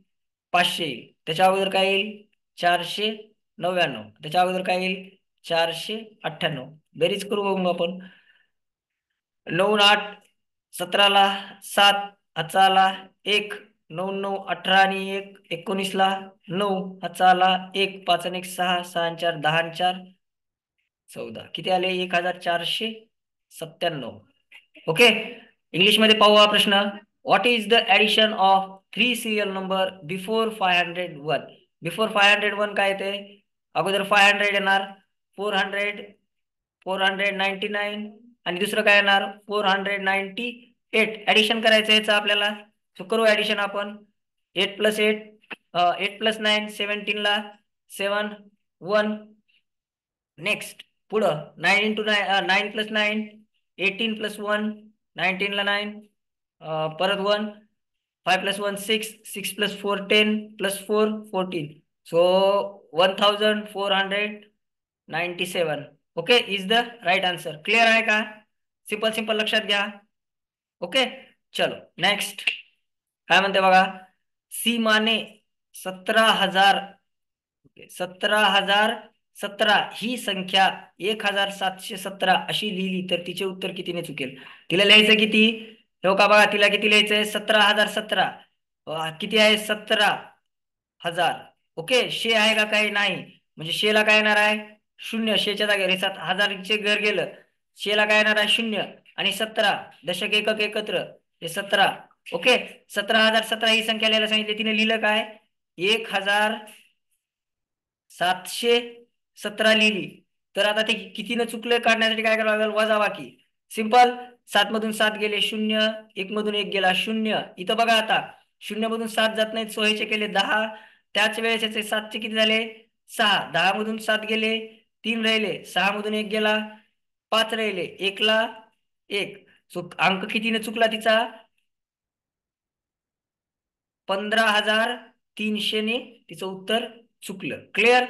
500 येईल. त्याच्या अगोदर काय येईल? 499. त्याच्या अगोदर काय येईल? 498. बेरीज करू बघू आपण. 9 8 17 ला 7, हातचा आला 1, 9 9 18 आणि 1 19 ला 9, हातचा आला 1, 5 आणि 1 6, 6 आणि 4 10 आणि 4 14. किती आले? 1497. ओके, इंग्लिश मध्ये पाहू हा प्रश्न. What is the addition of 3 serial number before 501? Before 501 काय येते? अगोदर 500 येणार, 400, 499 आणि दुसरं काय येणार? 498. ऍडिशन करायचं याचं आपल्याला. सो करू ऍडिशन आपण. 8 प्लस 8, 8 प्लस 9 17 ला 7 1. नेक्स्ट, पुढं 9 इंटू 9 प्लस 9 18 प्लस 1 19 ला 9, परत 1, 5 plus 1 6, 6 plus 4 10 plus 4 14. So 1497. Okay, is the right answer. Clear आहे का? सिंपल सिंपल, लक्षात घ्या. ओके, चलो नेक्स्ट, काय म्हणते बघा. सीमाने 17,000 17,017 ही संख्या 1,717 अशी लिहिली तर तिचे उत्तर कितीने चुकेल? तिला लिहायचं किती? हो का बघा, तिला किती लिहायचंय? 17,017. किती आहे? 17,000. ओके, शे आहे का? काही नाही. म्हणजे शेला काय येणार आहे? 0. शेच्या जागेवर 7,000चे घर गेलं, शेला काय येणार आहे? 0. आणि 17 दशक एकक एकत्र हे 17. ओके, 17,017 ही संख्या लिहायला सांगितली. तिने लिहिलं काय? 1,717 लिहिली. तर आता ते कितीनं चुकलं काढण्यासाठी काय करावं लागेल? वजाबाकी. सिंपल. 7 मधून 7 गेले 0, 1 मधून 1 गेला 0. इथं बघा आता 0 मधून 7 जात नाहीत, सो ह्याचे केले 10. त्याच वेळेस याचे 7चे किती झाले? 6. 10 मधून 7 गेले 3 राहिले, 6 मधून 1 गेला 5 राहिले, 1 ला 1. सो अंक कितीने चुकला तिचा? 15,300 ने तिचं उत्तर चुकलं. Clear,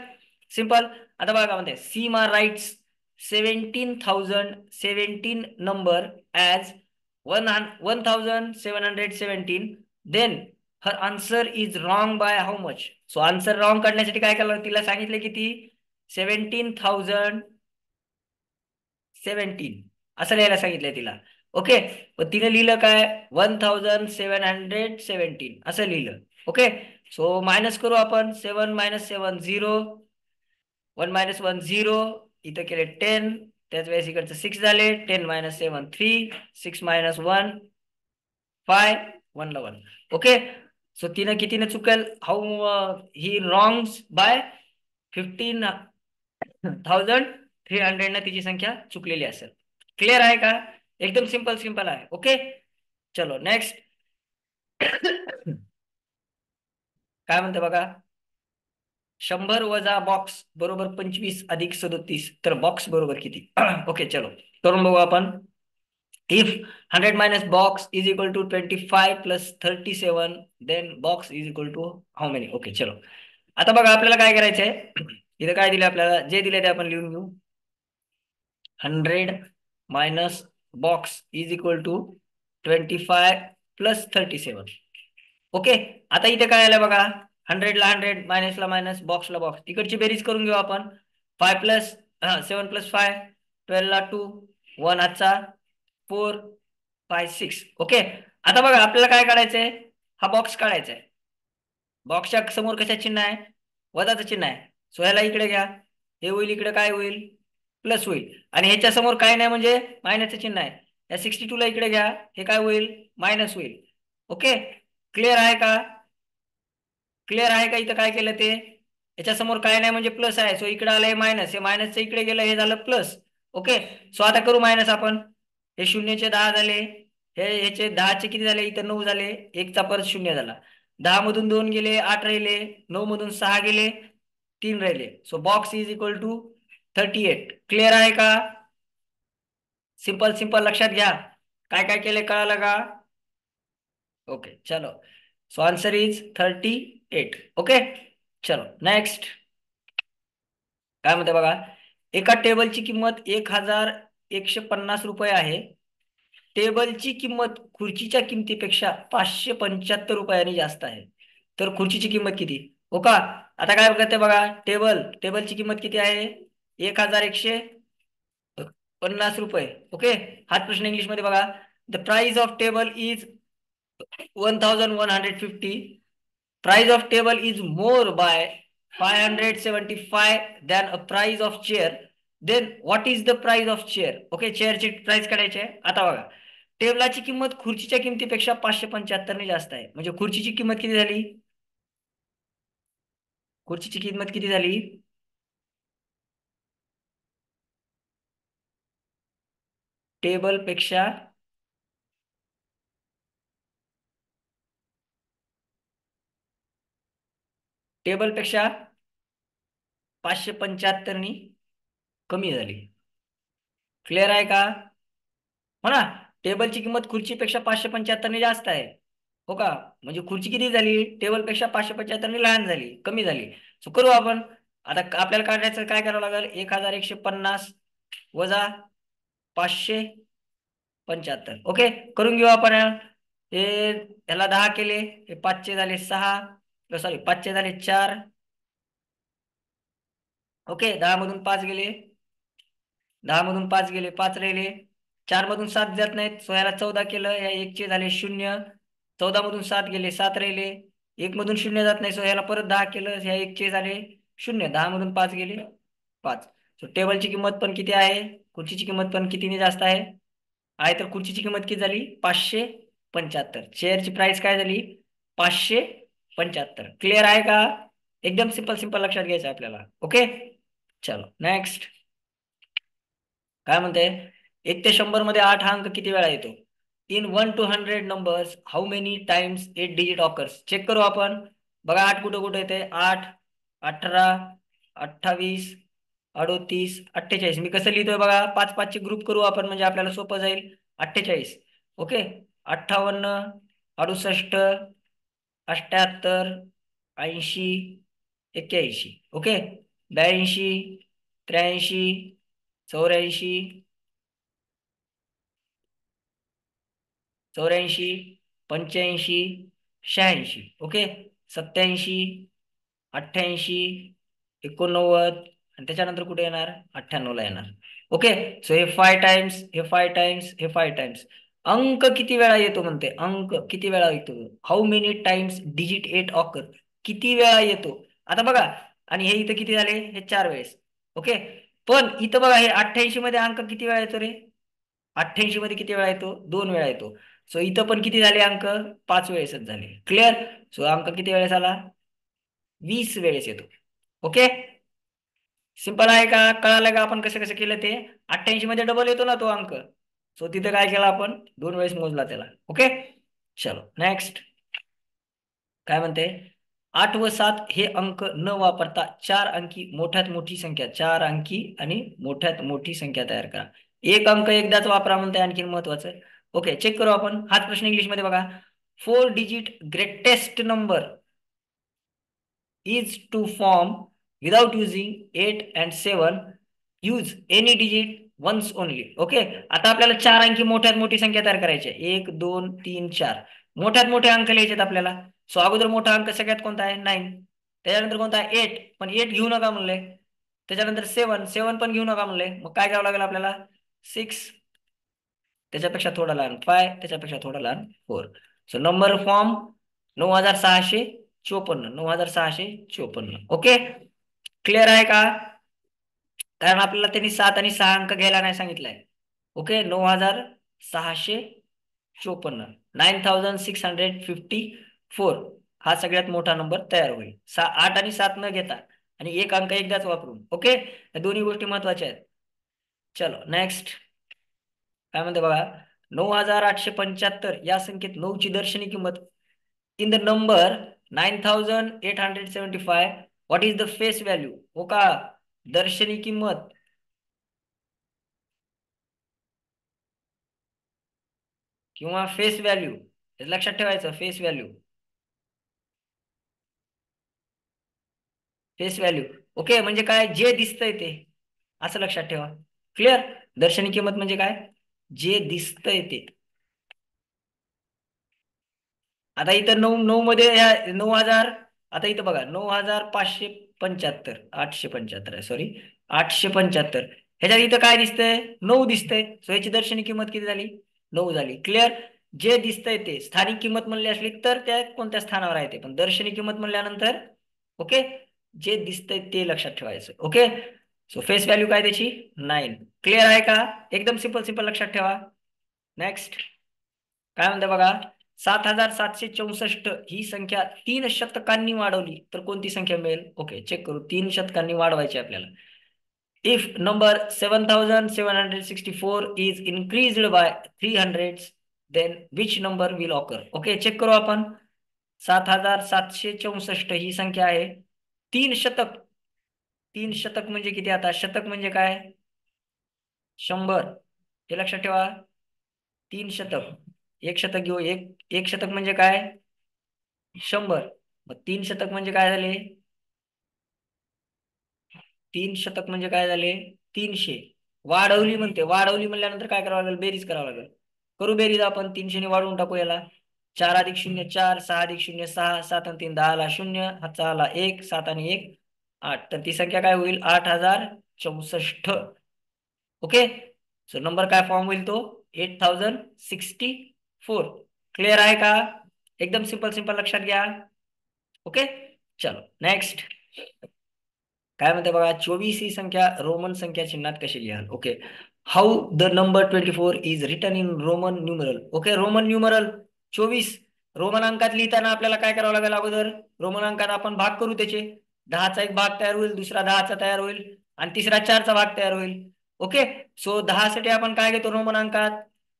simple. आता बघा म्हणते, Seema writes 17,017 number as 1,717. Then her answer is wrong by how much? So answer wrong काढण्यासाठी काय करायला तिला सांगितले किती? 17,017 असं लिहायला सांगितलंय तिला. ओके, पण तिने लिहिलं काय? 1,717 असं लिहिलं. ओके, सो मायनस करू आपण. 7 - 7 0, 1 - 1 0, इथं केले 10, त्याच वेळेस इकडचं 6 झाले, 10 - 7 3, 6 - 1 5, 1 ला 1. ओके, सो तिनं कितीने चुकेल, हाऊ ही रॉंग्स बाय 15,300 ने तिची संख्या चुकलेली असेल. क्लिअर आहे का? एकदम सिंपल सिंपल आहे. ओके, चलो नेक्स्ट. काय म्हणते बघा, 100 वजा बॉक्स बरोबर 25 अधिक 37, तर बॉक्स बरोबर किती? ओके, चलो करून बघू आपण. If 100 minus box is equal to 25 plus 37, then box is equal to how many? Okay, चलो आता बघा आपल्याला काय करायचंय. इथं काय दिले आपल्याला, जे दिले ते आपण लिहून घेऊ. 100 minus box is equal to 25 plus 37. Okay, आता इथे काय आलं बघा, 100 ला 100, मायनस ला मायनस, बॉक्स ला बॉक्स, इकडची बेरीज करून घेऊ आपण. 5 प्लस 7 प्लस 5, 12 ला 2, 1 आजचा 4, 5 6. ओके, आता बघा आपल्याला काय काढायचंय, हा बॉक्स काढायचा आहे. बॉक्सच्या समोर कशा चिन्ह आहे, वजाचं चिन्ह आहे. सो ह्याला इकडे घ्या, हे होईल इकडे काय होईल, प्लस होईल. आणि ह्याच्या समोर काय नाही म्हणजे मायनसचं चिन्ह आहे. या 62 ला इकडे घ्या, हे काय होईल, मायनस होईल. ओके, क्लिअर आहे का? क्लिअर आहे का? इथं काय केलं ते, याच्या समोर काय नाही म्हणजे प्लस आहे, सो इकडे आलं हे मायनस, हे मायनसचं इकडे गेलं, हे झालं प्लस. ओके, सो आता करू मायनस आपण. हे शून्यचे 10 झाले, हे ह्याचे 10चे किती झाले, इथं 9 झाले, एकचा परत शून्य झाला. 10 मधून 2 गेले, 8 राहिले, 9 मधून 6 गेले, 3 राहिले. So box is equal to 38. Clear आहे का? सिंपल सिंपल लक्षात घ्या, काय काय केले कळालं का? ओके, चलो, सो आन्सर इज 38. ओके, चलो नेक्स्ट. काय म्हणते बघा, एका टेबलची किंमत 1150 रुपये आहे. टेबलची किंमत खुर्चीच्या किमतीपेक्षा 575 रुपयांनी जास्त आहे, तर खुर्चीची किंमत किती? हो का, आता काय करते बघा, टेबलची किंमत किती आहे, 1150 रुपये. ओके, हाच प्रश्न इंग्लिश मध्ये बघा. The price of table is 1150. Price of table is more by 575 than a price of chair. Then what is the price of chair? Okay, चेअरची प्राइस काढायची आहे. आता बघा, टेबलाची किंमत खुर्चीच्या किमतीपेक्षा 575 ने जास्त आहे, म्हणजे खुर्चीची किंमत किती झाली, खुर्चीची किंमत किती झाली, टेबलपेक्षा टेबलपेक्षा 575 नी कमी झाली. क्लिअर आहे का? हो ना, टेबलची किंमत खुर्चीपेक्षा 575 ने जास्त आहे. हो का, म्हणजे खुर्ची किती झाली, टेबलपेक्षा 575 ने लहान झाली, कमी झाली. सो करू आपण. आता आपल्याला काढायचं काय करावं लागेल, 1150 वजा 575. ओके, करून घेऊ आपण. हे ह्याला 10 केले, हे 5चे झाले 6, सॉरी 5चे झाले 4. ओके, 10 मधून 5 गेले, 10 मधून 5 गेले, 5 राहिले, 4 मधून 7 जात नाहीत, सो ह्याला 14 केलं, या 1चे झाले 0, 14 मधून 7 गेले, 7 राहिले, 1 मधून 0 जात नाही, सो ह्याला परत 10 केलं, ह्या 1चे झाले 0, 10 मधून 5 गेले 5. सो टेबलची किंमत पण किती आहे, खुर्चीची किंमत पण कितीने जास्त आहे, तर खुर्चीची किंमत किती झाली, 575. चेअरची प्राइस काय झाली, 575. क्लिअर आहे का? एकदम सिंपल सिंपल लक्षात घ्यायचं आपल्याला. ओके, चलो नेक्स्ट. काय म्हणते, 1 ते 100 मध्ये 8 हा अंक किती वेळा येतो? In 1 to 100 numbers how many times 8 digit occurs? Check करू आपण. बघा 8 कुठं कुठं येते, 8, 18, 28, 38, 48. मी कसं लिहितोय बघा, 5 5 चे ग्रुप करू आपण, म्हणजे आपल्याला सोपं जाईल. 48. ओके, 58, 68, 78, 80, 81. ओके, 82, 83, 84, 84, 85, 86. ओके, 87, 88, 89, आणि त्याच्यानंतर कुठे येणार, 98 ला येणार. ओके, सो हे 5 टाइम्स, हे 5 टाइम्स, हे 5 टाइम्स. अंक किती वेळा येतो म्हणते, अंक किती वेळा येतो, how many times digit 8 occur, किती वेळा येतो. आता बघा, आणि हे इथं किती झाले, हे 4 वेळेस. ओके. पण इथं बघा हे 88 मध्ये अंक किती वेळा येतो रे? 88 मध्ये किती वेळा येतो? 2 वेळा येतो. सो इथं पण किती झाले अंक? 5 वेळेसच झाले. क्लिअर? सो अंक किती वेळेस आला? 20 वेळेस येतो. ओके. सिंपल आहे का? कळालं का आपण कसं कसं केलं ते? 88 मध्ये डबल येतो ना तो अंक. सो तिथे काय केलं आपण? 2 वेळेस मोजला त्याला. ओके. चलो नेक्स्ट. काय म्हणते? 8 व 7 हे अंक न वापरता चार अंकी मोठ्यात मोठी संख्या, चार अंकी आणि मोठ्यात मोठी संख्या तयार करा. एक अंक एकदाच वापरा म्हणते, आणखी महत्वाचं. ओके, चेक करू आपण. हाच प्रश्न इंग्लिश मध्ये बघा. 4 digit greatest number is to form without using 8 and 7 use any digit once only. Okay. आता आपल्याला चार अंकी मोठ्यात मोठी संख्या तयार करायची आहे. 1 2 3 4 मोठ्यात मोठे अंक लिहायचे आपल्याला. सो अगोदर मोठा अंक सगळ्यात कोणता आहे? 9. त्याच्यानंतर कोणता आहे? 8. पण 8 घेऊ नका म्हणले. त्याच्यानंतर 7. 7 पण घेऊ नका म्हणले. मग काय करावं लागेल आपल्याला? 6. त्याच्यापेक्षा थोडा लहान 5. त्याच्यापेक्षा थोडा लहान 4. So number form 9654. 9654. Okay. Clear आहे का? कारण आपल्याला त्यांनी 7 आणि 6 अंक घ्यायला नाही सांगितलंय. ओके. 9654. 9654 हा सगळ्यात मोठा नंबर तयार होईल. 8 आणि 7 न घेता आणि एक अंक एकदाच वापरून. ओके. या दोन्ही गोष्टी महत्वाच्या आहेत. चलो नेक्स्ट. काय म्हणते बघा. 9875 या संख्येत 9 ची दर्शनी किंमत in the number 9875 what is the face value? हो का? दर्शनी किंमत किंवा फेस व्हॅल्यू, लक्षात ठेवायचं. Face value, face value. Okay. म्हणजे काय? जे दिसतंय ते, असं लक्षात ठेवा. क्लिअर? दर्शनी किंमत म्हणजे काय? जे दिसतंय ते. आता इथं 9 मध्ये 9,000. आता इथं बघा 9,575. 875 आहे, सॉरी. 875. ह्याच्यात इथं काय दिसतंय? 9 दिसतंय. सो ह्याची दर्शनी किंमत किती झाली? 9 झाली. क्लिअर? जे दिसतंय ते. स्थानिक किंमत म्हणली असली तर त्या कोणत्या स्थानावर आहे ते, पण दर्शनी किंमत म्हणल्यानंतर ओके जे दिसतंय ते लक्षात ठेवायचं. ओके. सो फेस व्हॅल्यू काय त्याची? 9. क्लिअर आहे का? एकदम सिंपल सिंपल लक्षात ठेवा. नेक्स्ट. काय म्हणते बघा. 7764 ही संख्या 3 शतकांनी वाढवली तर कोणती संख्या मिळेल? ओके, चेक करू. 3 शतकांनी वाढवायची आपल्याला. If number 7764 is increased by 300 then which number will occur? Okay, check करू आपण. 7764 ही संख्या आहे. 3 शतक. 3 शतक म्हणजे किती? आता शतक म्हणजे काय? 100. हे लक्षात ठेवा. 3 शतक. एक शतक घेऊ. एक शतक म्हणजे काय? 100. मग 3 शतक म्हणजे काय झाले? 3 शतक म्हणजे काय झाले? 300. वाढवली म्हणते. वाढवली म्हणल्यानंतर काय करावं लागेल? बेरीज करावं लागेल. करू बेरीज आपण. 300 ने वाढवून टाकू याला. 4 अधिक 0 4, 6 अधिक 0 6, 7 आणि 3 10 ला 0, हातचा आला 1, 7 आणि 1 8. तर ती संख्या काय होईल? 8064. ओके. सो नंबर काय फॉर्म होईल तो? 8064. क्लिअर आहे का? एकदम सिंपल सिंपल लक्षात घ्या. ओके. चलो नेक्स्ट. काय म्हणते बघा. 24 ही संख्या रोमन संख्या चिन्हात कशी लिहाल? Okay. How the number 24 is written in Roman numeral? Okay. Roman numeral 24 Roman अंकात लिहिताना आपल्याला काय करावं लागेल? अगोदर रोमन अंकात आपण भाग करू त्याचे. 10चा एक भाग तयार होईल, दुसरा 10चा तयार होईल आणि तिसरा 4चा भाग तयार होईल. ओके. सो 10 साठी आपण काय घेतो रोमन अंकात?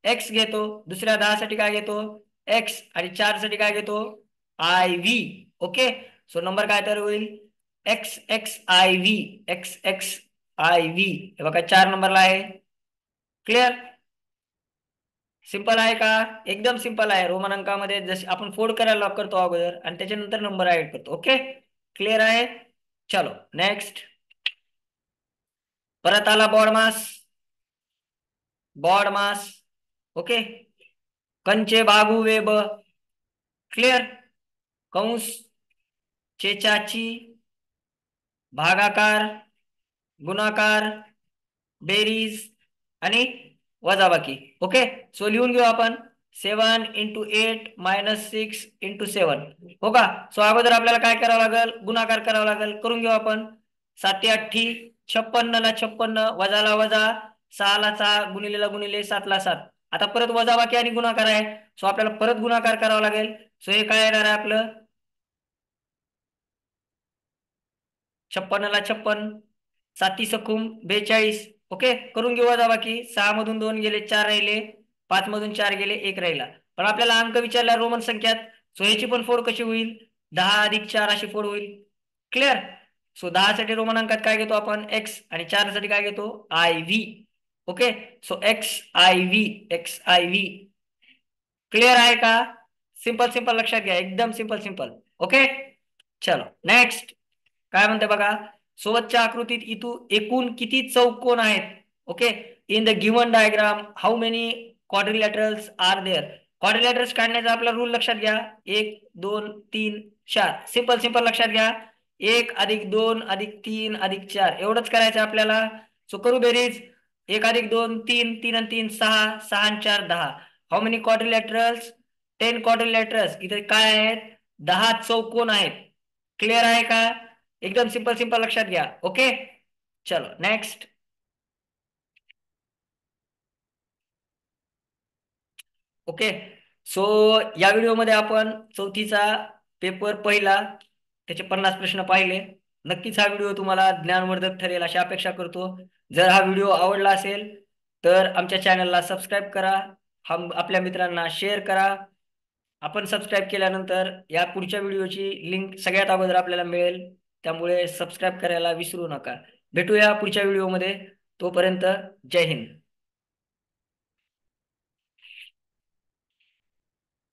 एक्स घेतो. दुसऱ्या 10 साठी काय घेतो? एक्स. आणि 4 साठी काय घेतो? I V. Okay. So number काय तयार होईल? X x I V. X x I V. हे बघा 4 नंबरला आहे. क्लिअर? सिंपल आहे का? एकदम सिंपल आहे. रोमन अंकामध्ये जसे आपण फोड करायला लॉक करतो अगोदर आणि त्याच्यानंतर नंबर ऍड करतो. ओके. क्लिअर आहे? चलो नेक्स्ट. परत आला बॉड मास. बॉड मास. ओके. कंचे बागू वेब. क्लिअर? कंस, चेचाची, भागाकार, गुणाकार, बेरीज आणि वजाबाकी. ओके. सो लिहून घेऊ आपण. 7 इंटू 8 मायनस 6 इंटू 7. हो का? सो अगोदर आपल्याला काय करावं लागेल? गुणाकार करावा लागेल. करून घेऊ आपण. 7 अठ्ठी 56 ला 56 वजाला वजा 6 ला 6 गुणिलेला गुणिले 7 ला 7. आता परत वजाबाकी आणि गुणाकार आहे. सो आपल्याला परत गुणाकार करावा लागेल. सो हे काय येणार आहे आपलं 56 ला 56 साती सखूम 42. ओके करून घेऊ वजाबाकी. 6 मधून 2 गेले 4 राहिले. 5 मधून 4 गेले 1 राहिला. पण आपल्याला अंक विचारला रोमन संख्यात. सो ह्याची पण फोड कशी होईल 10 अधिक 4 अशी फोड होईल. क्लिअर. सो 10 साठी रोमन अंकात काय घेतो आपण एक्स आणि 4 साठी काय घेतो I V. Okay so X I V. Clear आहे का. सिंपल सिंपल लक्षात घ्या एकदम सिंपल सिंपल. ओके चलो नेक्स्ट काय म्हणते बघा. सोबतच्या आकृतीत एकूण किती चौकोन आहेत. Okay in the given diagram how many quadrilaterals are there. Quadrilaterals काढण्याचा आपला रूल लक्षात घ्या. 1 2 3 4. सिंपल सिंपल लक्षात घ्या. 1 अधिक 2 अधिक 3 अधिक 4 एवढंच करायचं आपल्याला. सो करू बेरीज. 1 अधिक 2 3 3 आणि 3 6 6 आणि 4 10. How many quadrilaterals 10 quadrilaterals. इथे काय आहेत 10 चौकोन आहेत. क्लिअर आहे का. एकदम सिंपल सिंपल लक्षात घ्या. ओके चलो नेक्स्ट. ओके सो या व्हिडिओमध्ये आपण चौथीचा पेपर पहिला त्याचे 50 प्रश्न पाहिले. नक्कीच हा व्हिडिओ तुम्हाला ज्ञानवर्धक ठरेल अशी अपेक्षा करतो. जर हा व्हिडिओ आवडला असेल तर आमच्या चॅनलला सबस्क्राईब करा. आपल्या मित्रांना शेअर करा. आपण सबस्क्राईब केल्यानंतर या पुढच्या व्हिडिओची लिंक सगळ्यात अगोदर आपल्याला मिळेल. त्यामुळे सबस्क्राईब करायला विसरू नका. भेटूया पुढच्या व्हिडिओमध्ये. तोपर्यंत जय हिंद.